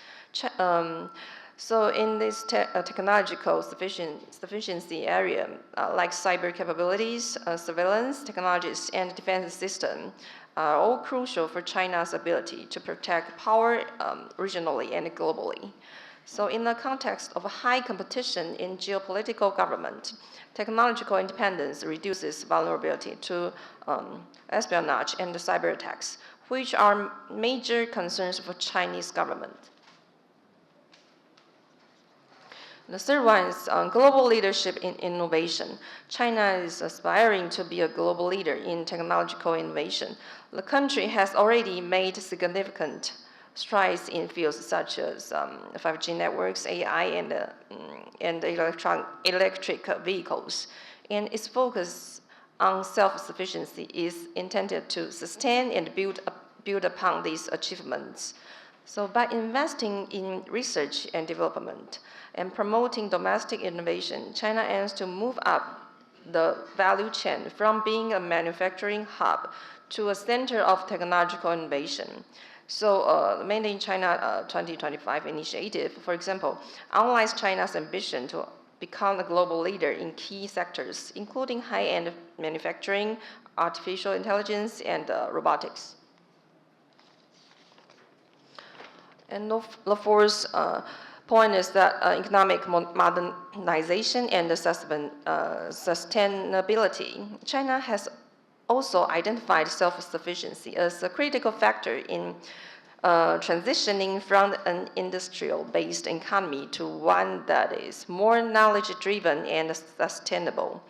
So in this technological sufficiency area, like cyber capabilities, surveillance technologies, and defense system, are all crucial for China's ability to protect power regionally and globally. So in the context of high competition in geopolitical government, technological independence reduces vulnerability to espionage and cyber attacks, which are major concerns for Chinese government. The third one is global leadership in innovation. China is aspiring to be a global leader in technological innovation. The country has already made significant strides in fields such as 5G networks, AI, and electric vehicles. And its focus on self-sufficiency is intended to sustain and build upon these achievements. So by investing in research and development and promoting domestic innovation, China aims to move up the value chain from being a manufacturing hub to a center of technological innovation. So the Made in China 2025 initiative, for example, outlines China's ambition to become a global leader in key sectors, including high-end manufacturing, artificial intelligence, and robotics. And the fourth point is that economic modernization and sustainability. China has also identified self-sufficiency as a critical factor in transitioning from an industrial-based economy to one that is more knowledge-driven and sustainable.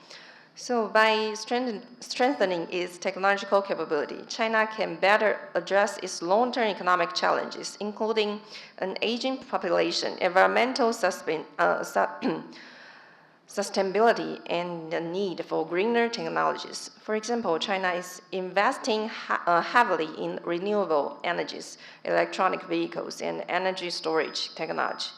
So by strengthening its technological capability, China can better address its long-term economic challenges, including an aging population, environmental sustainability, and the need for greener technologies. For example, China is investing heavily in renewable energies, electronic vehicles, and energy storage technology.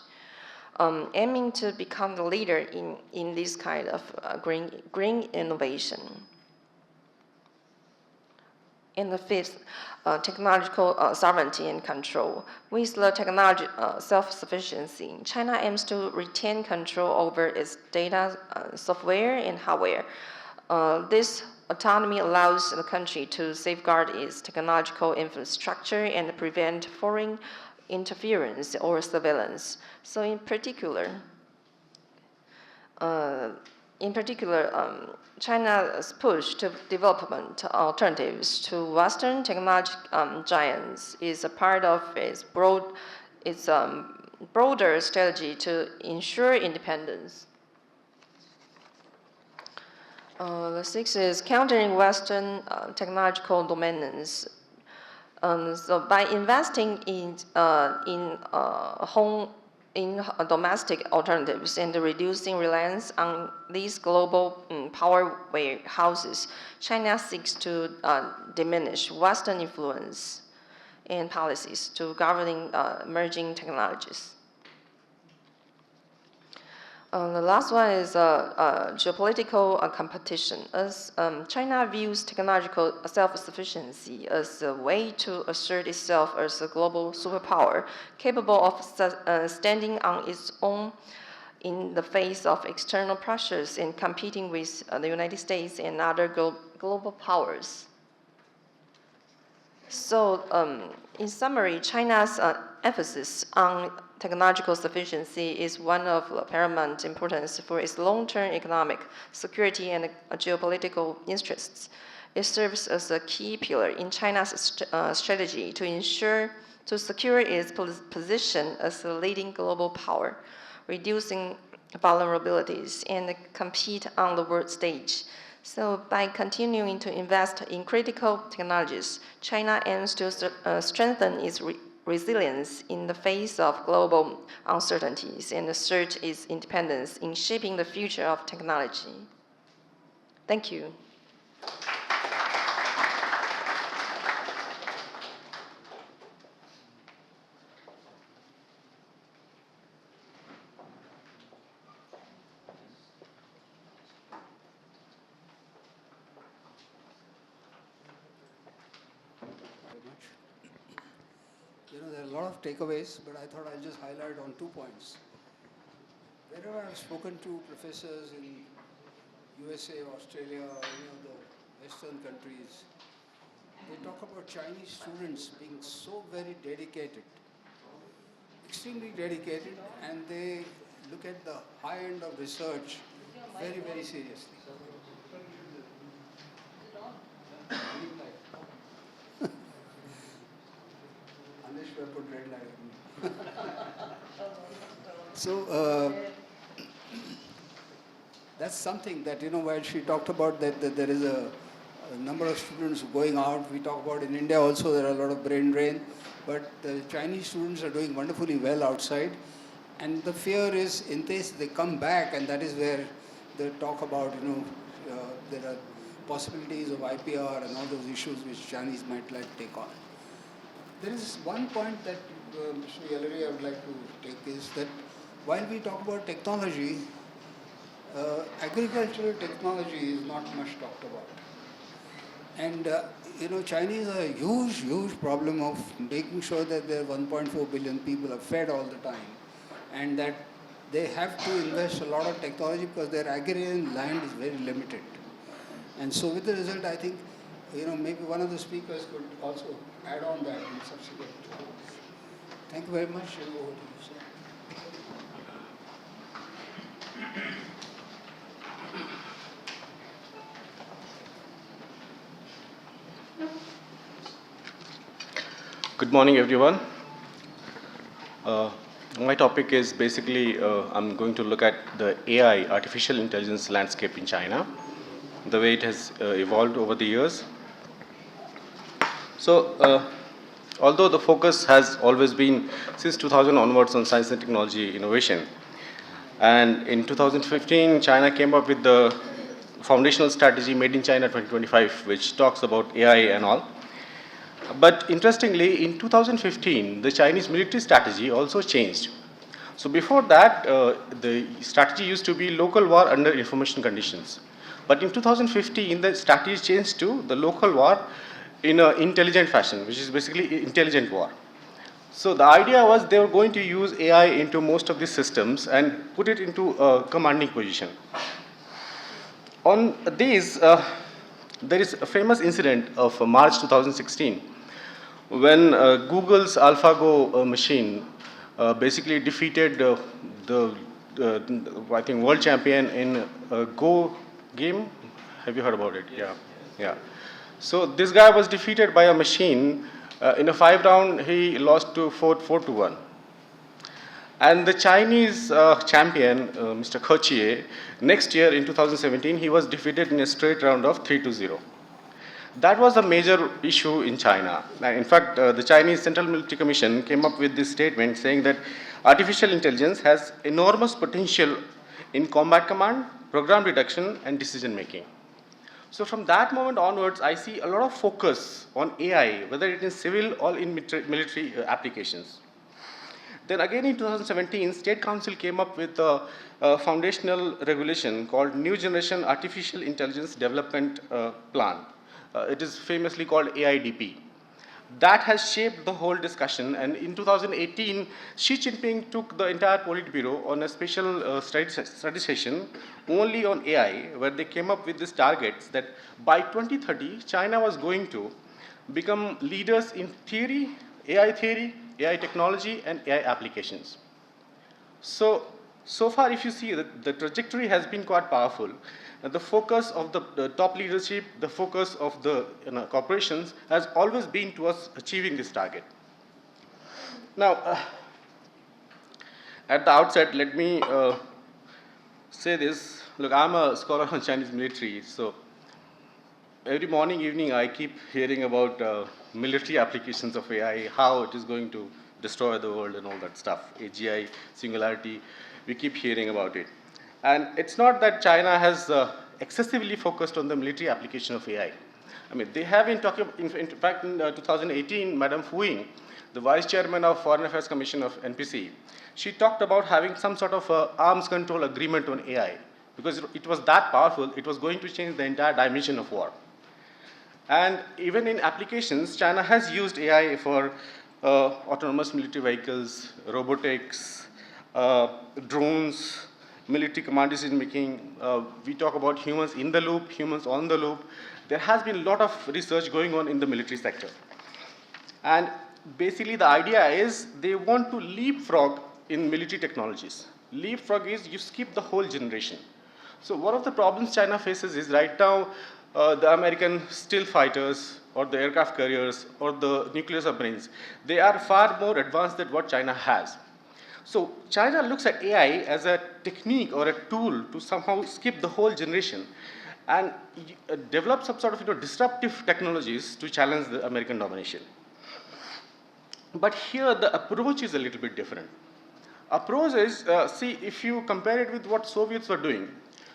Aiming to become the leader in this kind of green innovation. And the fifth, technological sovereignty and control. With the technology self-sufficiency, China aims to retain control over its data, software, and hardware. This autonomy allows the country to safeguard its technological infrastructure and prevent foreign interference or surveillance. So in particular, China's push to development alternatives to Western technology giants is a part of its broader strategy to ensure independence. The sixth is countering Western technological dominance. So by investing in domestic alternatives and reducing reliance on these global power warehouses, China seeks to diminish Western influence and policies to governing emerging technologies. The last one is geopolitical competition. As China views technological self-sufficiency as a way to assert itself as a global superpower, capable of standing on its own in the face of external pressures and competing with the United States and other global powers. So, in summary, China's emphasis on technological sufficiency is one of paramount importance for its long-term economic security and geopolitical interests. It serves as a key pillar in China's strategy to secure its position as a leading global power, reducing vulnerabilities, and compete on the world stage. So by continuing to invest in critical technologies, China aims to strengthen its resilience in the face of global uncertainties and assert its independence in shaping the future of technology. Thank you. There are a lot of takeaways, but I thought I'll just highlight on 2 points. wherever I've spoken to professors in USA, Australia, or any of the Western countries, they talk about Chinese students being so very dedicated, extremely dedicated, and they look at the high end of research very, very seriously. Unless you have put red light on me. So that's something that, while she talked about that there is a number of students going out, we talk about in India also there are a lot of brain drain, but the Chinese students are doing wonderfully well outside. And the fear is in case they come back, and that is where they talk about, there are possibilities of IPR and all those issues which Chinese might like to take on. There is one point that Mr. Yellery I would like to take is that while we talk about technology, agricultural technology is not much talked about. And, Chinese are a huge, huge problem of making sure that their 1.4 billion people are fed all the time, and that they have to invest a lot of technology because their agrarian land is very limited. And so with the result, I think, maybe one of the speakers could also add on that in subsequent. Thank you very much. And over to you, sir. Good morning, everyone. My topic is basically, I'm going to look at the AI, artificial intelligence landscape in China, the way it has evolved over the years. So, although the focus has always been, since 2000 onwards, on science and technology innovation, and in 2015, China came up with the foundational strategy Made in China 2025, which talks about AI and all. But interestingly, in 2015, the Chinese military strategy also changed. So before that, the strategy used to be local war under information conditions. But in 2015, the strategy changed to the local war in an intelligent fashion, which is basically intelligent war. So the idea was they were going to use AI into most of these systems and put it into a commanding position. On these, there is a famous incident of March 2016 when Google's AlphaGo machine basically defeated the I think world champion in Go game. Have you heard about it? Yeah. So this guy was defeated by a machine. In a 5-round, he lost to 4-1. And the Chinese champion, Mr. Chia-yi, next year in 2017, he was defeated in a straight round of 3-0. That was a major issue in China. In fact, the Chinese Central Military Commission came up with this statement saying that artificial intelligence has enormous potential in combat command, program reduction, and decision making. So from that moment onwards, I see a lot of focus on AI, whether it is civil or in military applications. Then again in 2017, State Council came up with a foundational regulation called New Generation Artificial Intelligence Development Plan. It is famously called AIDP. That has shaped the whole discussion, and in 2018, Xi Jinping took the entire Politburo on a special study session only on AI, where they came up with these targets that by 2030, China was going to become leaders in theory, AI technology, and AI applications. So far, if you see, the trajectory has been quite powerful. The focus of the top leadership, the focus of the corporations has always been towards achieving this target. Now, at the outset, let me say this. Look, I'm a scholar on Chinese military, so every morning, evening, I keep hearing about military applications of AI, how it is going to destroy the world and all that stuff, AGI, singularity, we keep hearing about it. And it's not that China has excessively focused on the military application of AI. I mean, they have been talking, in fact, in 2018, Madam Fu Ying, the Vice Chairman of Foreign Affairs Commission of NPC, she talked about having some sort of arms control agreement on AI, because it was that powerful, it was going to change the entire dimension of war. And even in applications, China has used AI for autonomous military vehicles, robotics, drones, military command decision making. We talk about humans in the loop, humans on the loop. There has been a lot of research going on in the military sector. And basically the idea is they want to leapfrog in military technologies. Leapfrog is you skip the whole generation. So one of the problems China faces is right now the American stealth fighters or the aircraft carriers or the nuclear submarines, they are far more advanced than what China has. So China looks at AI as a technique or a tool to somehow skip the whole generation and develop some sort of disruptive technologies to challenge the American domination. But here the approach is a little bit different. Approach is, see, if you compare it with what Soviets were doing,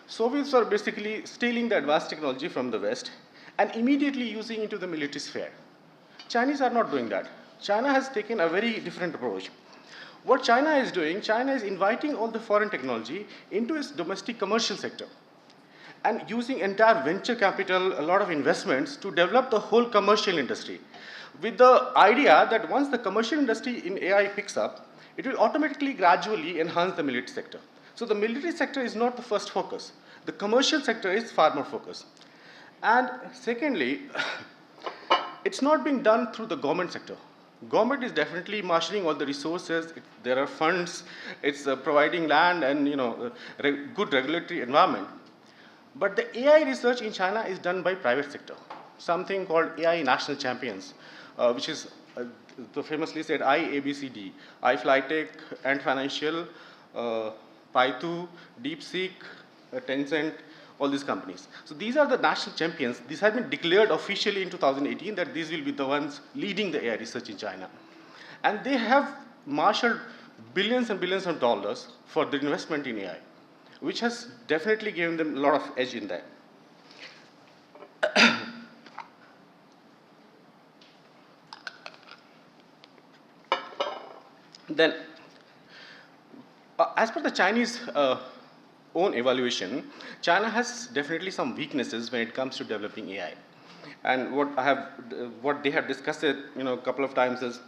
Soviets were basically stealing the advanced technology from the West and immediately using it to the military sphere. Chinese are not doing that. China has taken a very different approach. What China is doing, China is inviting all the foreign technology into its domestic commercial sector and using entire venture capital, a lot of investments to develop the whole commercial industry with the idea that once the commercial industry in AI picks up, it will automatically gradually enhance the military sector. So the military sector is not the first focus. The commercial sector is far more focused. And secondly, it's not being done through the government sector. Government is definitely marshalling all the resources. There are funds. It's providing land and good regulatory environment. But the AI research in China is done by private sector. Something called AI national champions, which is the famously said IABCD, iFlyTech, Ant Financial, Paitu, DeepSeek, Tencent, all these companies. So these are the national champions. These have been declared officially in 2018 that these will be the ones leading the AI research in China. And they have marshaled billions and billions of dollars for the investment in AI, which has definitely given them a lot of edge in that. Then, as per the Chinese own evaluation, China has definitely some weaknesses when it comes to developing AI. And what they have discussed it, a couple of times is,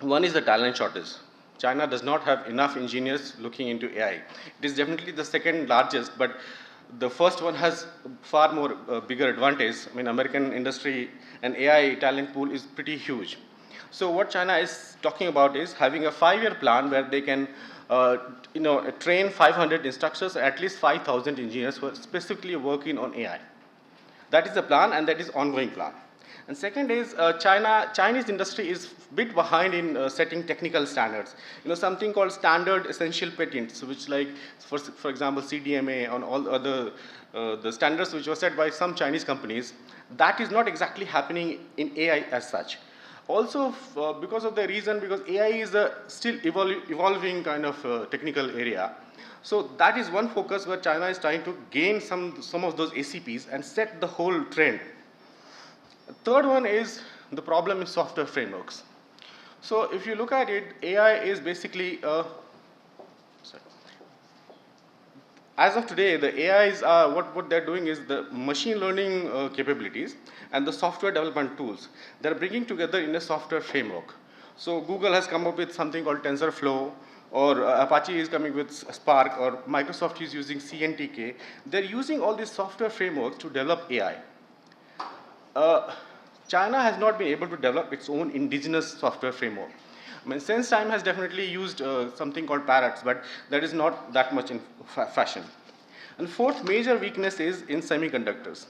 one is the talent shortage. China does not have enough engineers looking into AI. It is definitely the second largest, but the first one has far more bigger advantage. I mean, American industry and AI talent pool is pretty huge. So what China is talking about is having a 5-year plan where they can train 500 instructors, at least 5,000 engineers who are specifically working on AI. That is the plan, and that is ongoing plan. And second is Chinese industry is a bit behind in setting technical standards. Something called standard essential patents, which like, for example, CDMA and all other the standards which were set by some Chinese companies, that is not exactly happening in AI as such. Also, because AI is a still evolving kind of technical area. So that is one focus where China is trying to gain some of those ACPs and set the whole trend. Third one is the problem in software frameworks. So if you look at it, AI is basically as of today, the AIs are what they're doing is the machine learning capabilities and the software development tools. They're bringing together in a software framework. So Google has come up with something called TensorFlow, or Apache is coming with Spark, or Microsoft is using CNTK. They're using all these software frameworks to develop AI. China has not been able to develop its own indigenous software framework. I mean, SenseTime has definitely used something called Parrots, but that is not that much in fashion. And fourth major weakness is in semiconductors.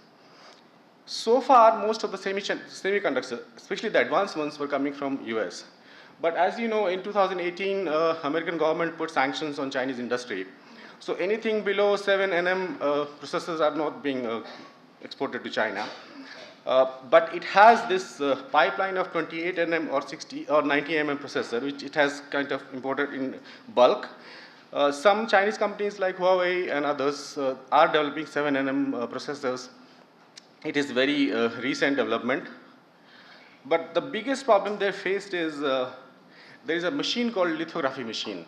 So far, most of the semiconductors, especially the advanced ones, were coming from US. But as you know, in 2018, American government put sanctions on Chinese industry. So anything below 7 nm processors are not being exported to China. But it has this pipeline of 28 nm or 60 or 90 mm processor, which it has kind of imported in bulk. Some Chinese companies like Huawei and others are developing 7 nm processors. It is very recent development. But the biggest problem they faced is there is a machine called lithography machine.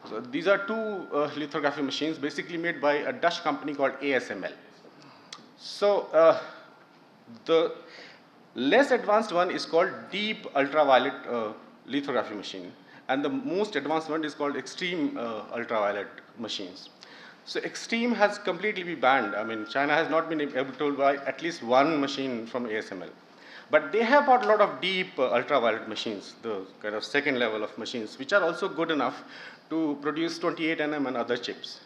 So these are two lithography machines basically made by a Dutch company called ASML. So the less advanced one is called deep ultraviolet lithography machine, and the most advanced one is called extreme ultraviolet machines. So extreme has completely been banned. I mean, China has not been able to buy at least one machine from ASML. But they have bought a lot of deep ultraviolet machines, the kind of second level of machines, which are also good enough to produce 28 nm and other chips.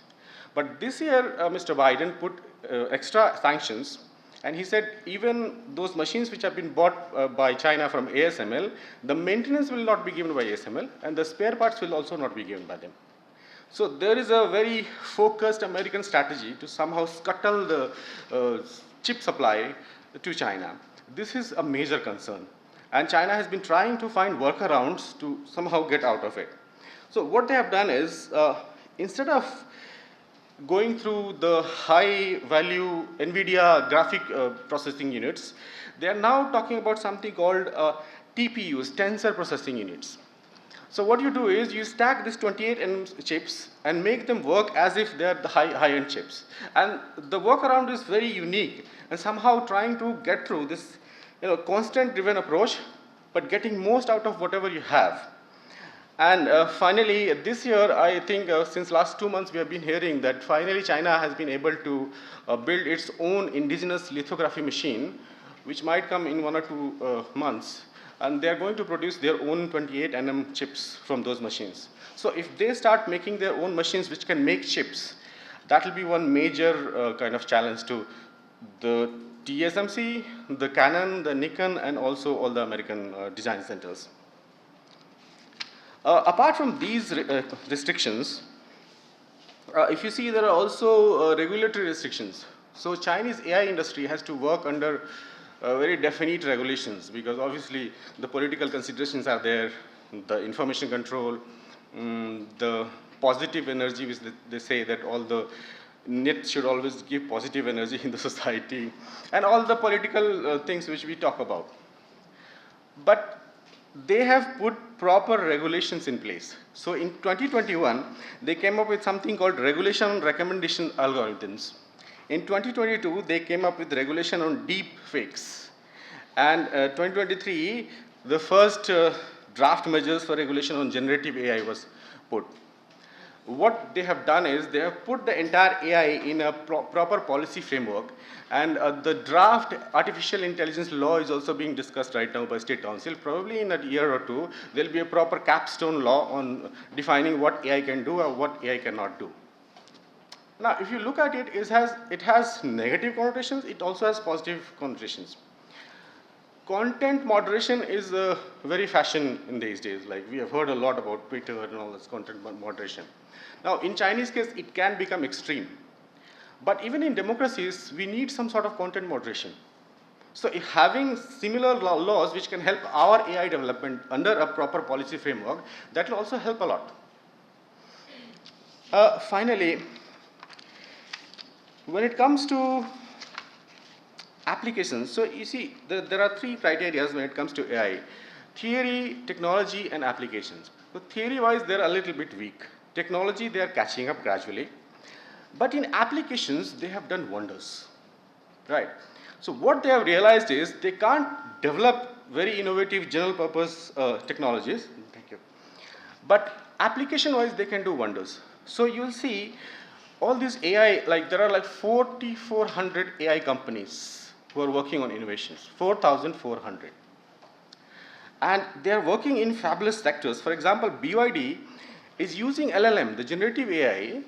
But this year, Mr. Biden put extra sanctions, and he said even those machines which have been bought by China from ASML, the maintenance will not be given by ASML, and the spare parts will also not be given by them. So there is a very focused American strategy to somehow scuttle the chip supply to China. This is a major concern. And China has been trying to find workarounds to somehow get out of it. So what they have done is, instead of going through the high value NVIDIA graphic processing units, they are now talking about something called TPUs, tensor processing units. So what you do is you stack these 28 nm chips and make them work as if they are the high-end chips. And the workaround is very unique and somehow trying to get through this constant driven approach, but getting most out of whatever you have. And finally, this year, I think since last 2 months, we have been hearing that finally China has been able to build its own indigenous lithography machine, which might come in 1 or 2 months. And they are going to produce their own 28 nm chips from those machines. So if they start making their own machines which can make chips, that will be one major kind of challenge to the TSMC, the Canon, the Nikon, and also all the American design centers. Apart from these restrictions, if you see, there are also regulatory restrictions. So Chinese AI industry has to work under very definite regulations, because obviously the political considerations are there, the information control, the positive energy, which they say that all the net should always give positive energy in the society, and all the political things which we talk about. But they have put proper regulations in place. So in 2021, they came up with something called regulation recommendation algorithms. In 2022, they came up with regulation on deep fakes. And 2023, the first draft measures for regulation on generative AI was put. What they have done is they have put the entire AI in a proper policy framework, and the draft artificial intelligence law is also being discussed right now by State Council. Probably in a year or two, there will be a proper capstone law on defining what AI can do or what AI cannot do. Now, if you look at it, it has negative connotations, it also has positive connotations. Content moderation is very fashion in these days. Like, we have heard a lot about Twitter and all this content moderation. Now, in Chinese case, it can become extreme. But even in democracies, we need some sort of content moderation. So if having similar laws which can help our AI development under a proper policy framework, that will also help a lot. Finally, when it comes to applications, so you see, there are 3 criteria when it comes to AI: theory, technology, and applications. So theory-wise, they're a little bit weak. Technology, they are catching up gradually. But in applications, they have done wonders, right? So what they have realized is they can't develop very innovative general purpose technologies, thank you. But application-wise, they can do wonders. So you'll see all these AI, like there are like 4,400 AI companies who are working on innovations, 4,400. And they are working in fabulous sectors. For example, BYD is using LLM, the generative AI,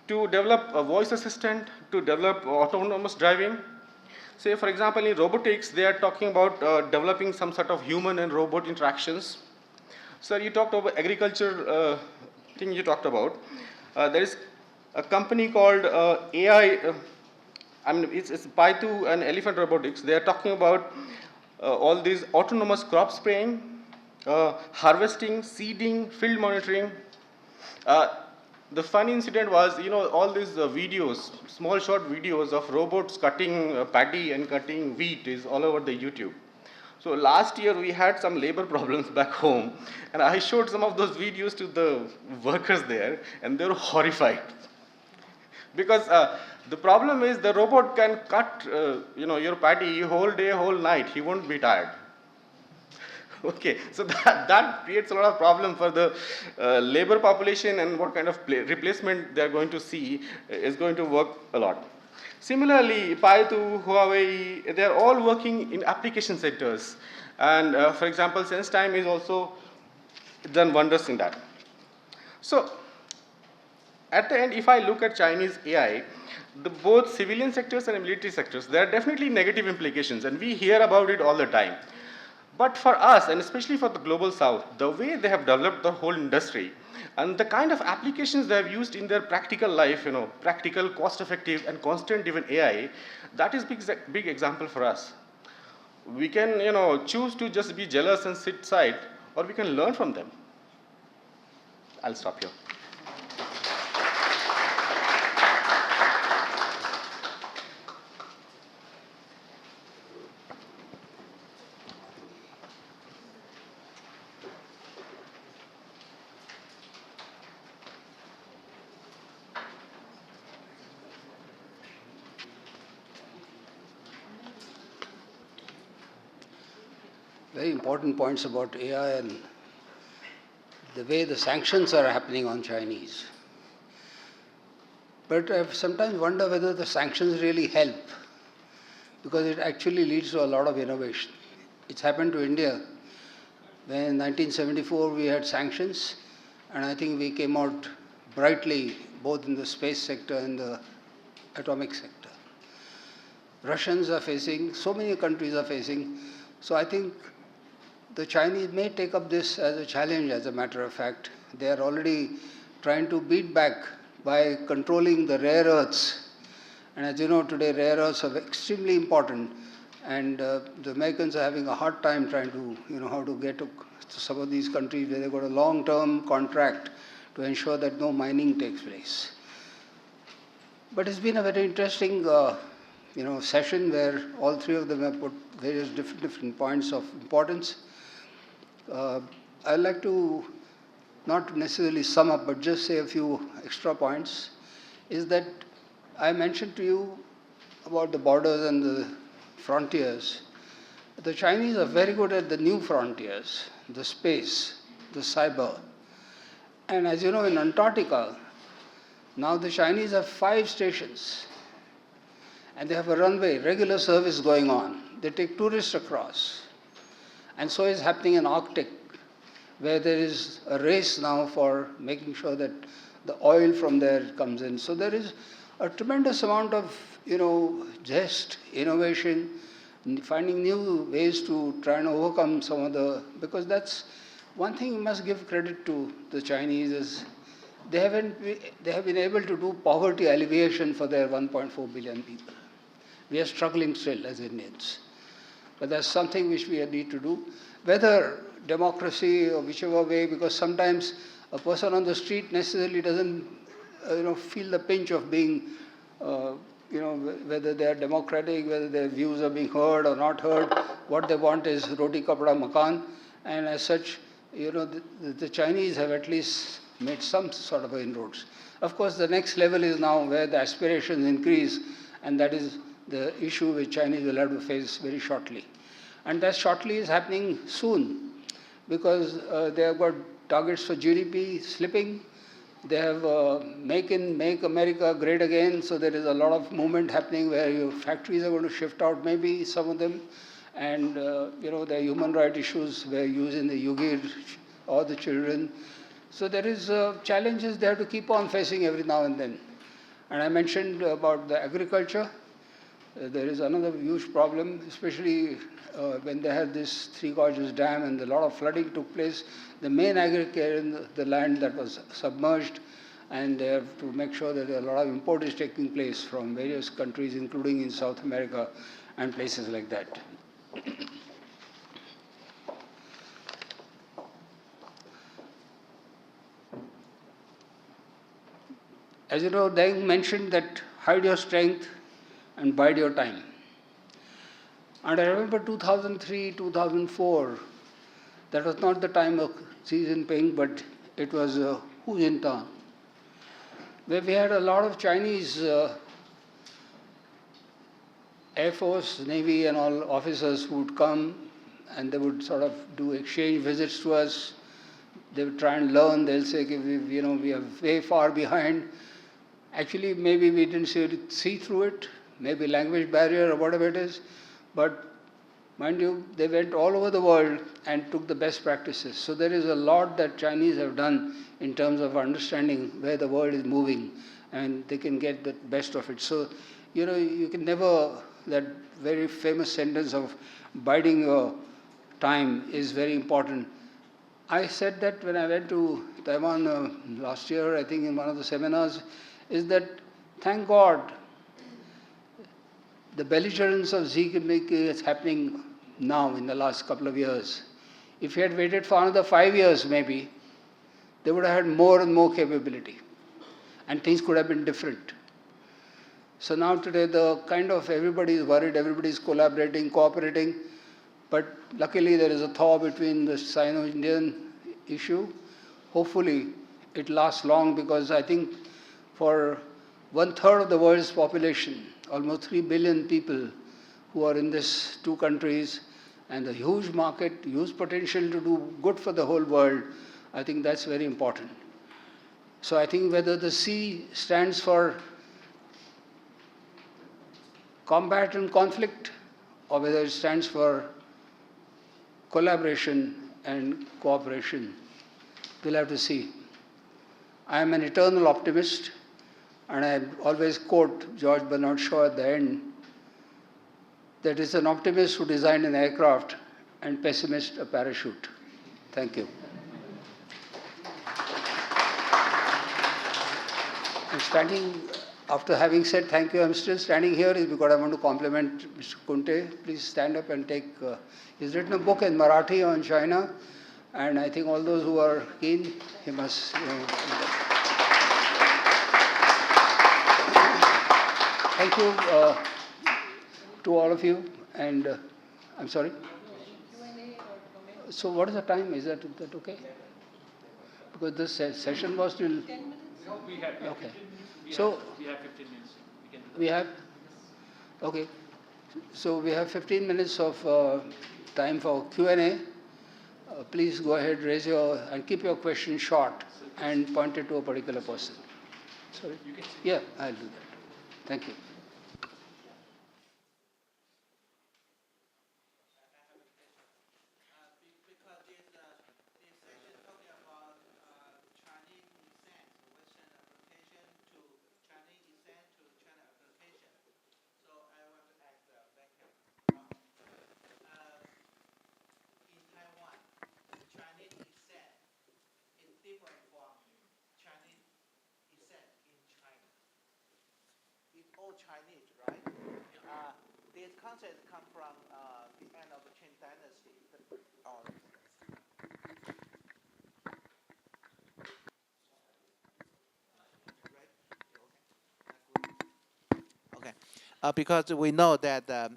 to develop a voice assistant, to develop autonomous driving. Say, for example, in robotics, they are talking about developing some sort of human and robot interactions. So you talked about agriculture thing you talked about. There is a company called AI, it's Baidu and Elephant Robotics. They are talking about all these autonomous crop spraying, harvesting, seeding, field monitoring. The funny incident was, all these videos, small short videos of robots cutting paddy and cutting wheat is all over the YouTube. So last year we had some labor problems back home, and I showed some of those videos to the workers there, and they were horrified. Because the problem is the robot can cut your paddy whole day, whole night. He won't be tired. Okay, so that creates a lot of problem for the labor population, and what kind of replacement they are going to see is going to work a lot. Similarly, Paitu, Huawei, they are all working in application sectors. And for example, SenseTime is also done wonders in that. So at the end, if I look at Chinese AI, the both civilian sectors and military sectors, there are definitely negative implications, and we hear about it all the time. But for us, and especially for the global south, the way they have developed the whole industry and the kind of applications they have used in their practical life, practical, cost-effective, and constant-driven AI, that is big example for us. We can, choose to just be jealous and sit side, or we can learn from them. I'll stop here. Very important points about AI and the way the sanctions are happening on Chinese. But I sometimes wonder whether the sanctions really help, because it actually leads to a lot of innovation. It's happened to India. When in 1974 we had sanctions, and I think we came out brightly both in the space sector and the atomic sector. Russians are facing, so many countries are facing, so I think the Chinese may take up this as a challenge, as a matter of fact. They are already trying to beat back by controlling the rare earths. And as you know, today rare earths are extremely important, and the Americans are having a hard time trying to, how to get to some of these countries where they've got a long-term contract to ensure that no mining takes place. But it's been a very interesting, session where all three of them have put various different points of importance. I'd like to not necessarily sum up, but just say a few extra points, is that I mentioned to you about the borders and the frontiers. The Chinese are very good at the new frontiers, the space, the cyber. And as you know, in Antarctica, now the Chinese have 5 stations, and they have a runway, regular service going on. They take tourists across. And so is happening in Arctic, where there is a race now for making sure that the oil from there comes in. So there is a tremendous amount of, just innovation, finding new ways to try and overcome some of the, because that's one thing you must give credit to the Chinese is they have been able to do poverty alleviation for their 1.4 billion people. We are struggling still as Indians. But that's something which we need to do, whether democracy or whichever way, because sometimes a person on the street necessarily doesn't, feel the pinch of being, whether they are democratic, whether their views are being heard or not heard. What they want is roti kapda makan, and as such, the Chinese have at least made some sort of inroads. Of course, the next level is now where the aspirations increase, and that is the issue which Chinese will have to face very shortly. And that shortly is happening soon, because they have got targets for GDP slipping. They have Make America Great Again, so there is a lot of movement happening where your factories are going to shift out, maybe some of them. And, there are human rights issues where using the Uyghur or the children. So there is challenges they have to keep on facing every now and then. And I mentioned about the agriculture. There is another huge problem, especially when they had this Three Gorges Dam and a lot of flooding took place. The main agriculture in the land that was submerged, and they have to make sure that a lot of import is taking place from various countries, including in South America and places like that. As you know, Deng mentioned that hide your strength and bide your time. And I remember 2003, 2004, that was not the time of Xi Jinping, but it was Hu Jintao, where we had a lot of Chinese Air Force, Navy and all officers who would come and they would sort of do exchange visits to us. They would try and learn. They'll say, we are way far behind. Actually, maybe we didn't see through it, maybe language barrier or whatever it is, but mind you, they went all over the world and took the best practices. So there is a lot that Chinese have done in terms of understanding where the world is moving, and they can get the best of it. So, you can never, that very famous sentence of biding your time is very important. I said that when I went to Taiwan last year, I think in one of the seminars, is that thank God the belligerence of Xi Jinping is happening now in the last couple of years. If he had waited for another 5 years, maybe, they would have had more and more capability, and things could have been different. So now today, everybody is worried, everybody is collaborating, cooperating, but luckily there is a thaw between the Sino-Indian issue. Hopefully it lasts long, because I think for 1/3 of the world's population, almost 3 billion people who are in these two countries, and a huge market, huge potential to do good for the whole world, I think that's very important. So I think whether the C stands for combat and conflict, or whether it stands for collaboration and cooperation, we'll have to see. I am an eternal optimist, and I always quote George Bernard Shaw at the end, that it's an optimist who designed an aircraft and pessimist a parachute. Thank you. I'm standing, after having said thank you, I'm still standing here is because I want to compliment Mr. Kunte. Please stand up and take, he's written a book in Marathi on China, and I think all those who are keen, he must, thank you to all of you, and I'm sorry? So what is the time? Is that okay? Because this session was till... 10 minutes? No, we have 15 minutes. So we have 15 minutes. We have? Okay. So we have 15 minutes of time for Q&A. Please go ahead, raise and keep your question short and point it to a particular person. Sorry? Yeah, I'll do that. Thank you. Chinese, right? This concept come from the end of the Qing dynasty. Okay. Because we know that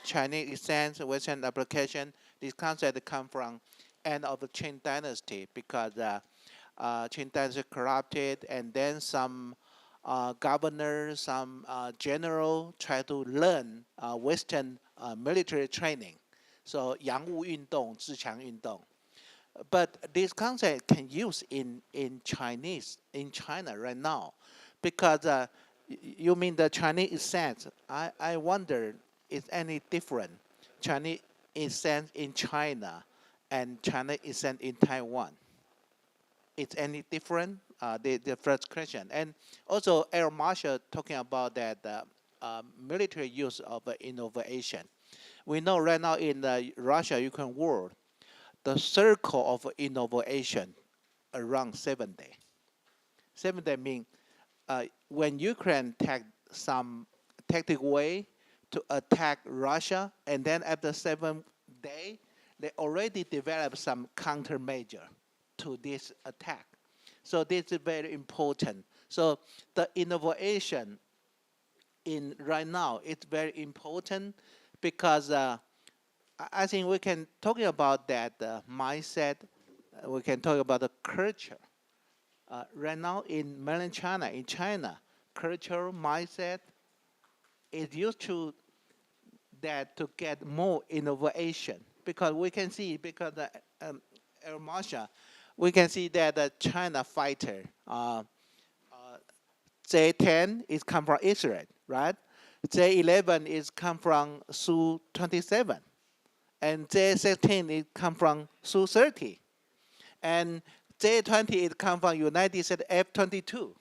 Chinese essence, Western application, this concept come from end of the Qing dynasty, because Qing dynasty corrupted, and then some governor, some general try to learn Western military training. So 洋务运动, 自强运动. But this concept can use in Chinese, in China right now, because you mean the Chinese essence. I wonder, is any different Chinese essence in China and Chinese essence in Taiwan? It's any different? The first question. And also, Air Marshal talking about that military use of innovation. We know right now in the Russia-Ukraine war, the circle of innovation around 7 days. 7 days mean when Ukraine take some tactical way to attack Russia, and then after 7 days, they already developed some countermeasure to this attack. So this is very important. So the innovation in right now is very important, because I think we can talk about that mindset. We can talk about the culture. Right now in mainland China, cultural mindset is used to that to get more innovation because we can see, because the Air Marshal, we can see that the China fighter, J-10 is come from Israel, right? J-11 is come from Su-27, and J-16 is come from Su-30, and J-20 is come from United States F-22.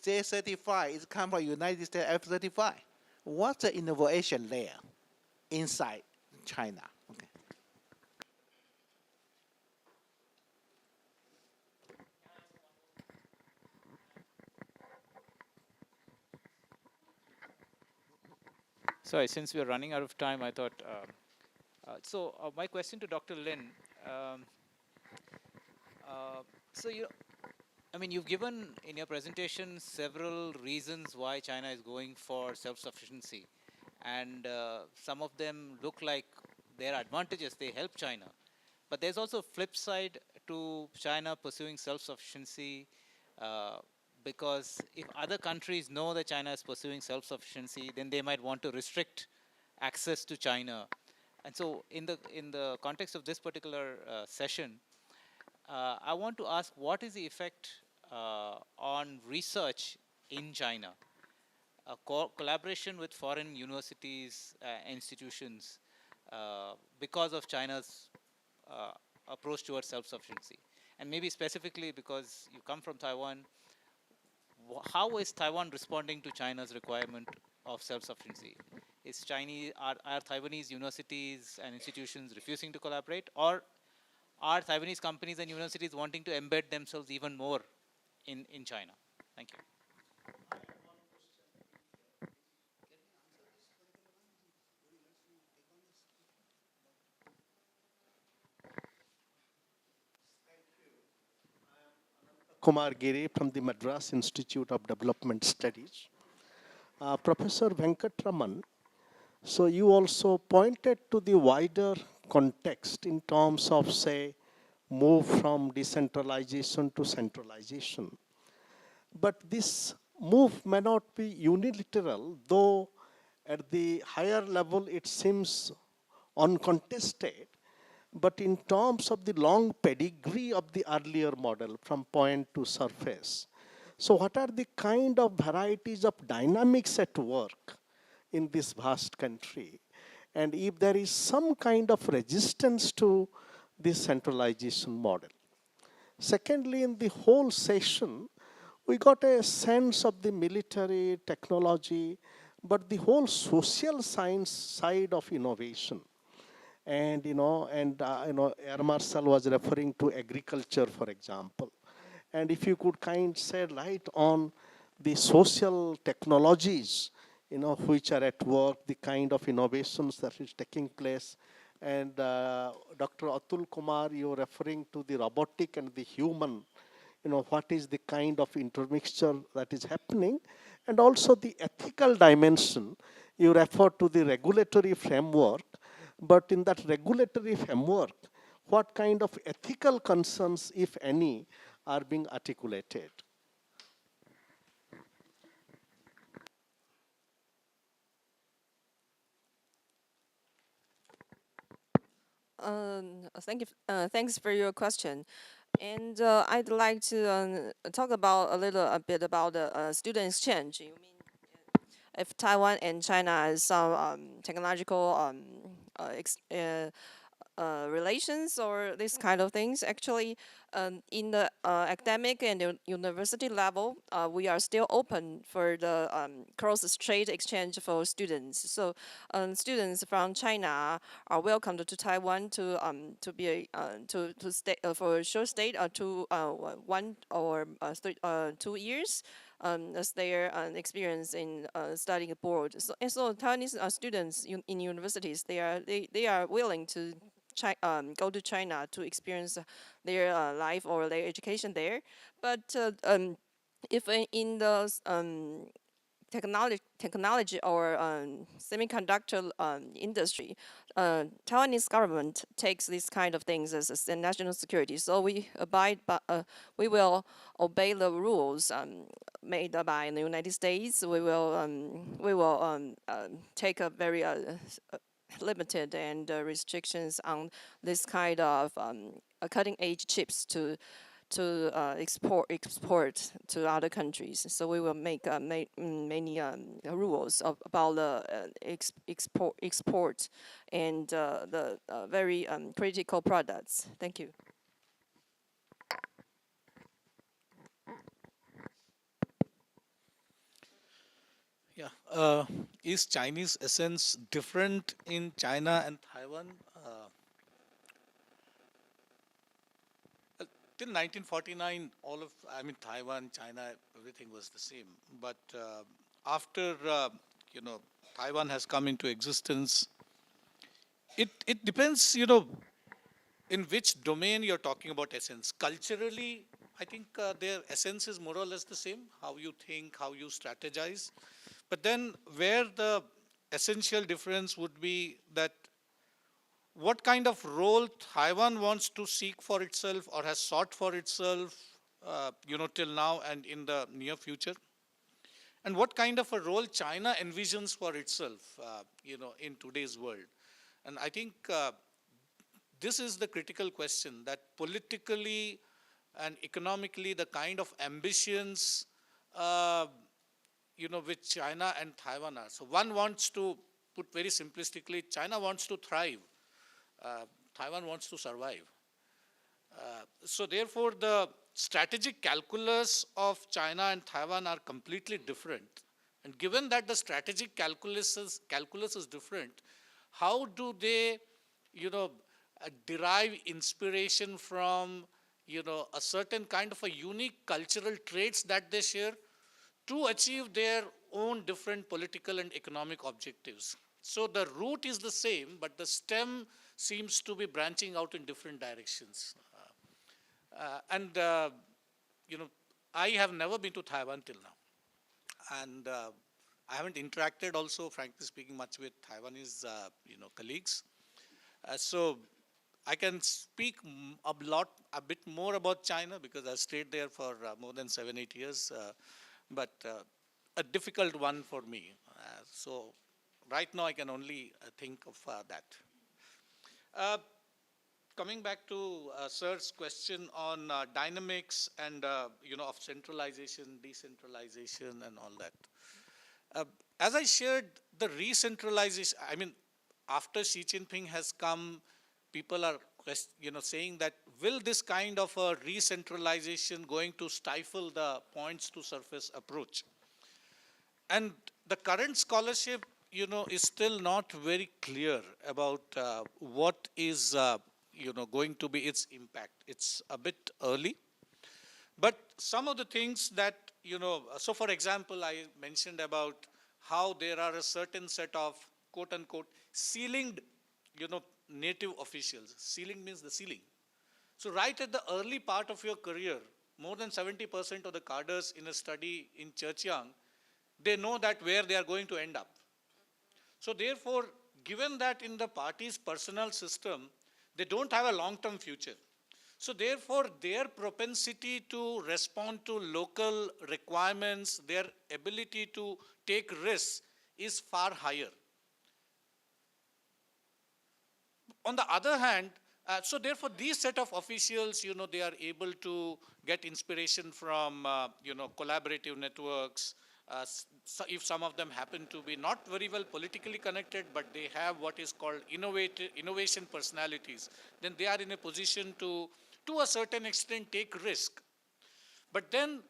J-35 is come from United States F-35. What's the innovation there inside China? Okay. Sorry, since we're running out of time, I thought. My question to Dr. Lin. Um, so you, I mean, you've given in your presentation several reasons why China is going for self-sufficiency, and some of them look like their advantages. They help China, but there's also a flip side to China pursuing self-sufficiency, uh, because if other countries know that China is pursuing self-sufficiency, then they might want to restrict access to China. And so, in the context of this particular session, I want to ask, what is the effect on research in China? Collaboration with foreign universities, institutions, because of China's uh, approach towards self-sufficiency, and maybe specifically because you come from Taiwan, how is Taiwan responding to China's requirement of self-sufficiency? Are Taiwanese universities and institutions refusing to collaborate, or are Taiwanese companies and universities wanting to embed themselves even more in China? Thank you. Kumar from the Madras Institute of Development Studies. Professor Venkat Raman, so you also pointed to the wider context in terms of, say, move from decentralization to centralization. But this move may not be unilateral, though at the higher level it seems uncontested. But in terms of the long pedigree of the earlier model from point to surface, so what are the kind of varieties of dynamics at work in this vast country? And if there is some kind of resistance to this centralization model. Secondly, in the whole session, we got a sense of the military technology, but the whole social science side of innovation. And Air Marshal was referring to agriculture, for example. And if you could shed light on the social technologies, which are at work, the kind of innovations that is taking place. And Dr. Atul Kumar, you're referring to the robotic and the human, what is the kind of intermixture that is happening, and also the ethical dimension. You refer to the regulatory framework, but in that regulatory framework, what kind of ethical concerns, if any, are being articulated? Thanks for your question. And I'd like to talk about a bit about the student exchange. You mean if Taiwan and China has some technological relations or these kind of things. Actually, in the academic and university level, we are still open for the cross-strait exchange for students. So students from China are welcomed to Taiwan to be to stay for a short stay to 2 years. As their experience in studying abroad, so Taiwanese students in universities, they are willing to go to China to experience their life or their education there. But if in the technology or semiconductor industry, Taiwanese government takes these kind of things as a national security. So we will obey the rules made by the United States. We will take a very limited and restrictions on this kind of cutting-edge chips to export to other countries. So we will make many rules about the export and the very critical products. Thank you. Yeah. Is Chinese essence different in China and Taiwan? Till 1949, Taiwan, China, everything was the same. But after, Taiwan has come into existence, it depends, in which domain you're talking about essence. Culturally, I think their essence is more or less the same, how you think, how you strategize. But then where the essential difference would be that what kind of role Taiwan wants to seek for itself or has sought for itself, till now and in the near future, and what kind of a role China envisions for itself, in today's world. And I think this is the critical question, that politically and economically the kind of ambitions, which China and Taiwan are. So one wants to, put very simplistically, China wants to thrive. Taiwan wants to survive. So therefore, the strategic calculus of China and Taiwan are completely different. And given that the strategic calculus is different, how do they, derive inspiration from, a certain kind of a unique cultural traits that they share to achieve their own different political and economic objectives? So the root is the same, but the stem seems to be branching out in different directions. I have never been to Taiwan till now. And I haven't interacted also, frankly speaking, much with Taiwanese, colleagues. So I can speak a bit more about China because I stayed there for more than 7-8 years. But a difficult one for me. So right now I can only think of that. Coming back to Sir's question on dynamics and of centralization, decentralization, and all that. As I shared, the re-centralization. After Xi Jinping has come, people are saying that will this kind of a re-centralization going to stifle the points to surface approach? And the current scholarship, is still not very clear about what is, going to be its impact. It's a bit early. But some of the things that, so for example, I mentioned about how there are a certain set of quote unquote ceilinged, native officials. Ceiling means the ceiling. So right at the early part of your career, more than 70% of the cadres in a study in Churchiang, they know that where they are going to end up. So therefore, given that in the party's personal system, they don't have a long-term future. So therefore, their propensity to respond to local requirements, their ability to take risks is far higher. On the other hand, so therefore these set of officials, they are able to get inspiration from, collaborative networks. So if some of them happen to be not very well politically connected, but they have what is called innovation personalities, then they are in a position to a certain extent, take risk. But then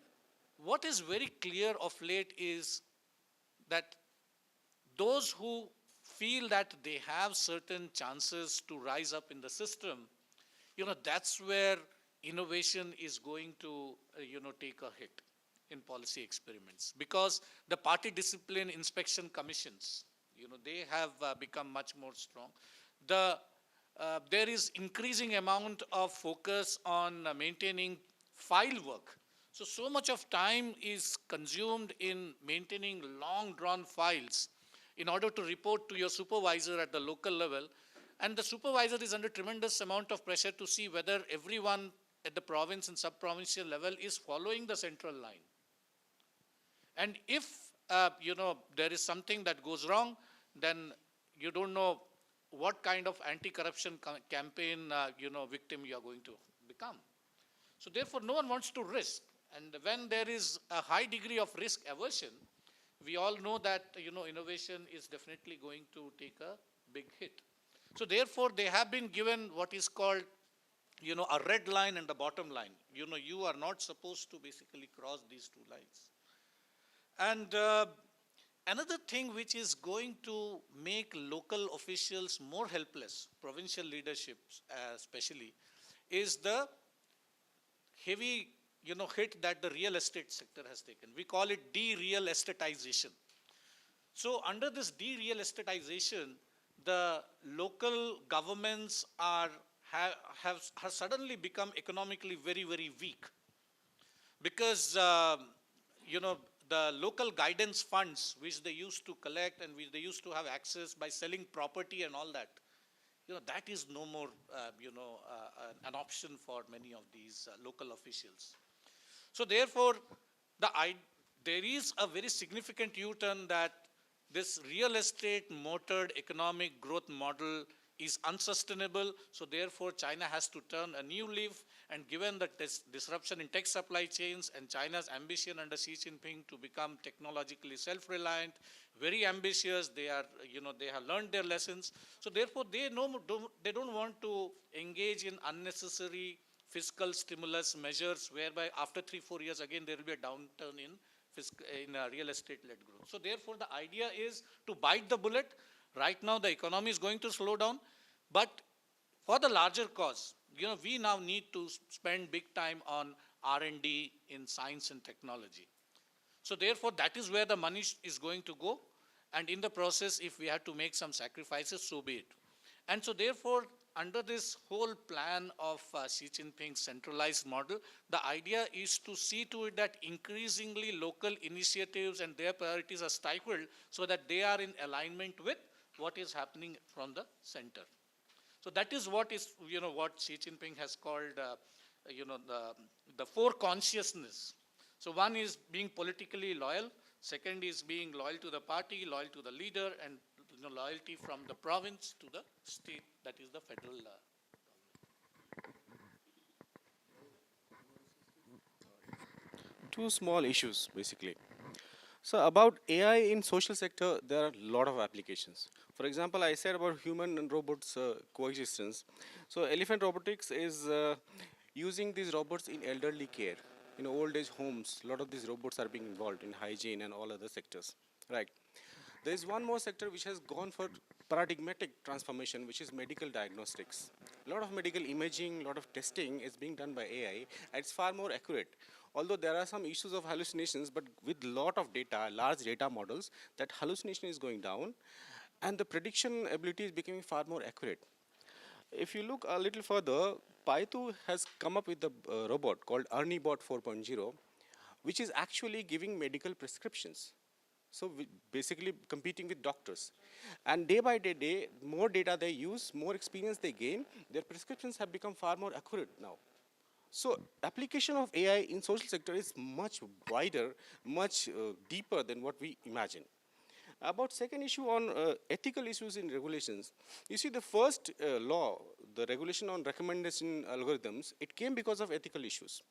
what is very clear of late is that those who feel that they have certain chances to rise up in the system, that's where innovation is going to, take a hit in policy experiments. Because the party discipline inspection commissions, they have become much more strong. There is increasing amount of focus on maintaining file work. So much of time is consumed in maintaining long drawn files in order to report to your supervisor at the local level. And the supervisor is under tremendous amount of pressure to see whether everyone at the province and sub-provincial level is following the central line. And if, there is something that goes wrong, then you don't know what kind of anti-corruption campaign, victim you are going to become. So therefore, no one wants to risk. And when there is a high degree of risk aversion, we all know that, innovation is definitely going to take a big hit. So therefore, they have been given what is called, a red line and the bottom line. You are not supposed to basically cross these two lines. And another thing which is going to make local officials more helpless, provincial leaderships especially, is the heavy hit that the real estate sector has taken. We call it de-real estatization. So under this de-real estatization, the local governments have suddenly become economically very, very weak, because the local guidance funds which they used to collect and which they used to have access by selling property and all that, that is no more an option for many of these local officials. So therefore, there is a very significant U-turn that this real estate motored economic growth model is unsustainable. So therefore, China has to turn a new leaf, and given the disruption in tech supply chains and China's ambition under Xi Jinping to become technologically self-reliant, very ambitious, they have learned their lessons. So therefore, they don't want to engage in unnecessary fiscal stimulus measures, whereby after 3-4 years again there will be a downturn in real estate-led growth. So therefore, the idea is to bite the bullet. Right now, the economy is going to slow down, but for the larger cause, we now need to spend big time on R&D in science and technology. So therefore, that is where the money is going to go, and in the process, if we have to make some sacrifices, so be it. And so therefore, under this whole plan of Xi Jinping's centralized model, the idea is to see to it that increasingly local initiatives and their priorities are stifled, so that they are in alignment with what is happening from the center. So that is what Xi Jinping has called, the four consciousness. So one is being politically loyal. Second is being loyal to the party, loyal to the leader, and loyalty from the province to the state, that is the federal Two small issues, basically. So about AI in social sector, there are a lot of applications. For example, I said about human and robots coexistence. So elephant robotics is using these robots in elderly care. In old age homes, a lot of these robots are being involved in hygiene and all other sectors. Right. There is one more sector which has gone for paradigmatic transformation, which is medical diagnostics. A lot of medical imaging, a lot of testing is being done by AI, and it's far more accurate. Although there are some issues of hallucinations, but with a lot of data, large data models, that hallucination is going down, and the prediction ability is becoming far more accurate. If you look a little further, Paitu has come up with a robot called ErnieBot 4.0, which is actually giving medical prescriptions. So basically competing with doctors. And day by day, more data they use, more experience they gain, their prescriptions have become far more accurate now. So application of AI in social sector is much wider, much deeper than what we imagine. About second issue on ethical issues in regulations, you see the first law, the regulation on recommendation algorithms, it came because of ethical issues.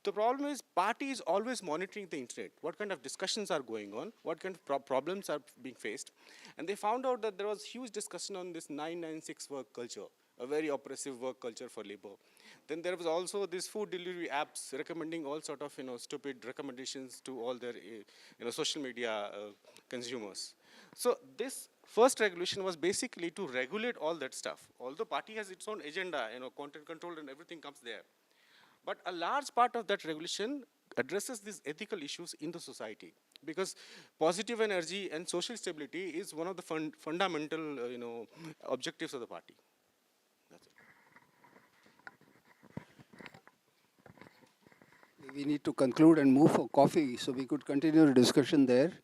The problem is party is always monitoring the internet, what kind of discussions are going on, what kind of problems are being faced. And they found out that there was huge discussion on this 996 work culture, a very oppressive work culture for labor. Then there was also this food delivery apps recommending all sort of stupid recommendations to all their social media consumers. So this first regulation was basically to regulate all that stuff. Although party has its own agenda, content control and everything comes there. But a large part of that regulation addresses these ethical issues in the society, because positive energy and social stability is one of the fundamental objectives of the party. That's it. We need to conclude and move for coffee, so we could continue the discussion there.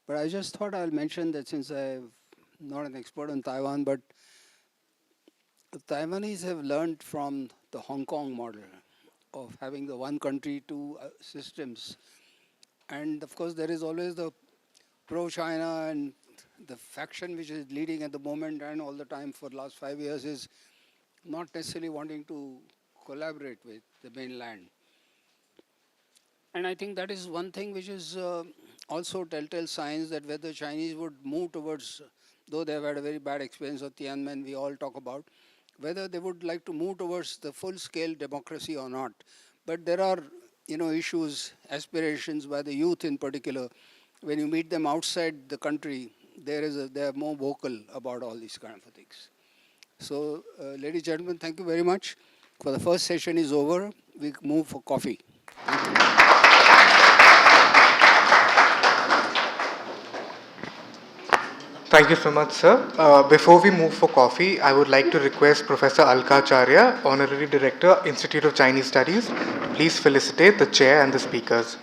But I just thought I'll mention that since I'm not an expert on Taiwan, but the Taiwanese have learned from the Hong Kong model of having the one country, two systems. And of course, there is always the pro-China and the faction which is leading at the moment and all the time for the last 5 years is not necessarily wanting to collaborate with the mainland. And I think that is one thing which is also telltale signs that whether Chinese would move towards, though they have had a very bad experience of Tiananmen, we all talk about, whether they would like to move towards the full-scale democracy or not. But there are, issues, aspirations by the youth in particular. When you meet them outside the country, they are more vocal about all these kind of things. So, ladies and gentlemen, thank you very much. For the first session is over. We move for coffee. Thank you. Thank you so much, sir. Before we move for coffee, I would like to request Professor Alkacharya, Honorary Director, Institute of Chinese Studies, please felicitate the chair and the speakers.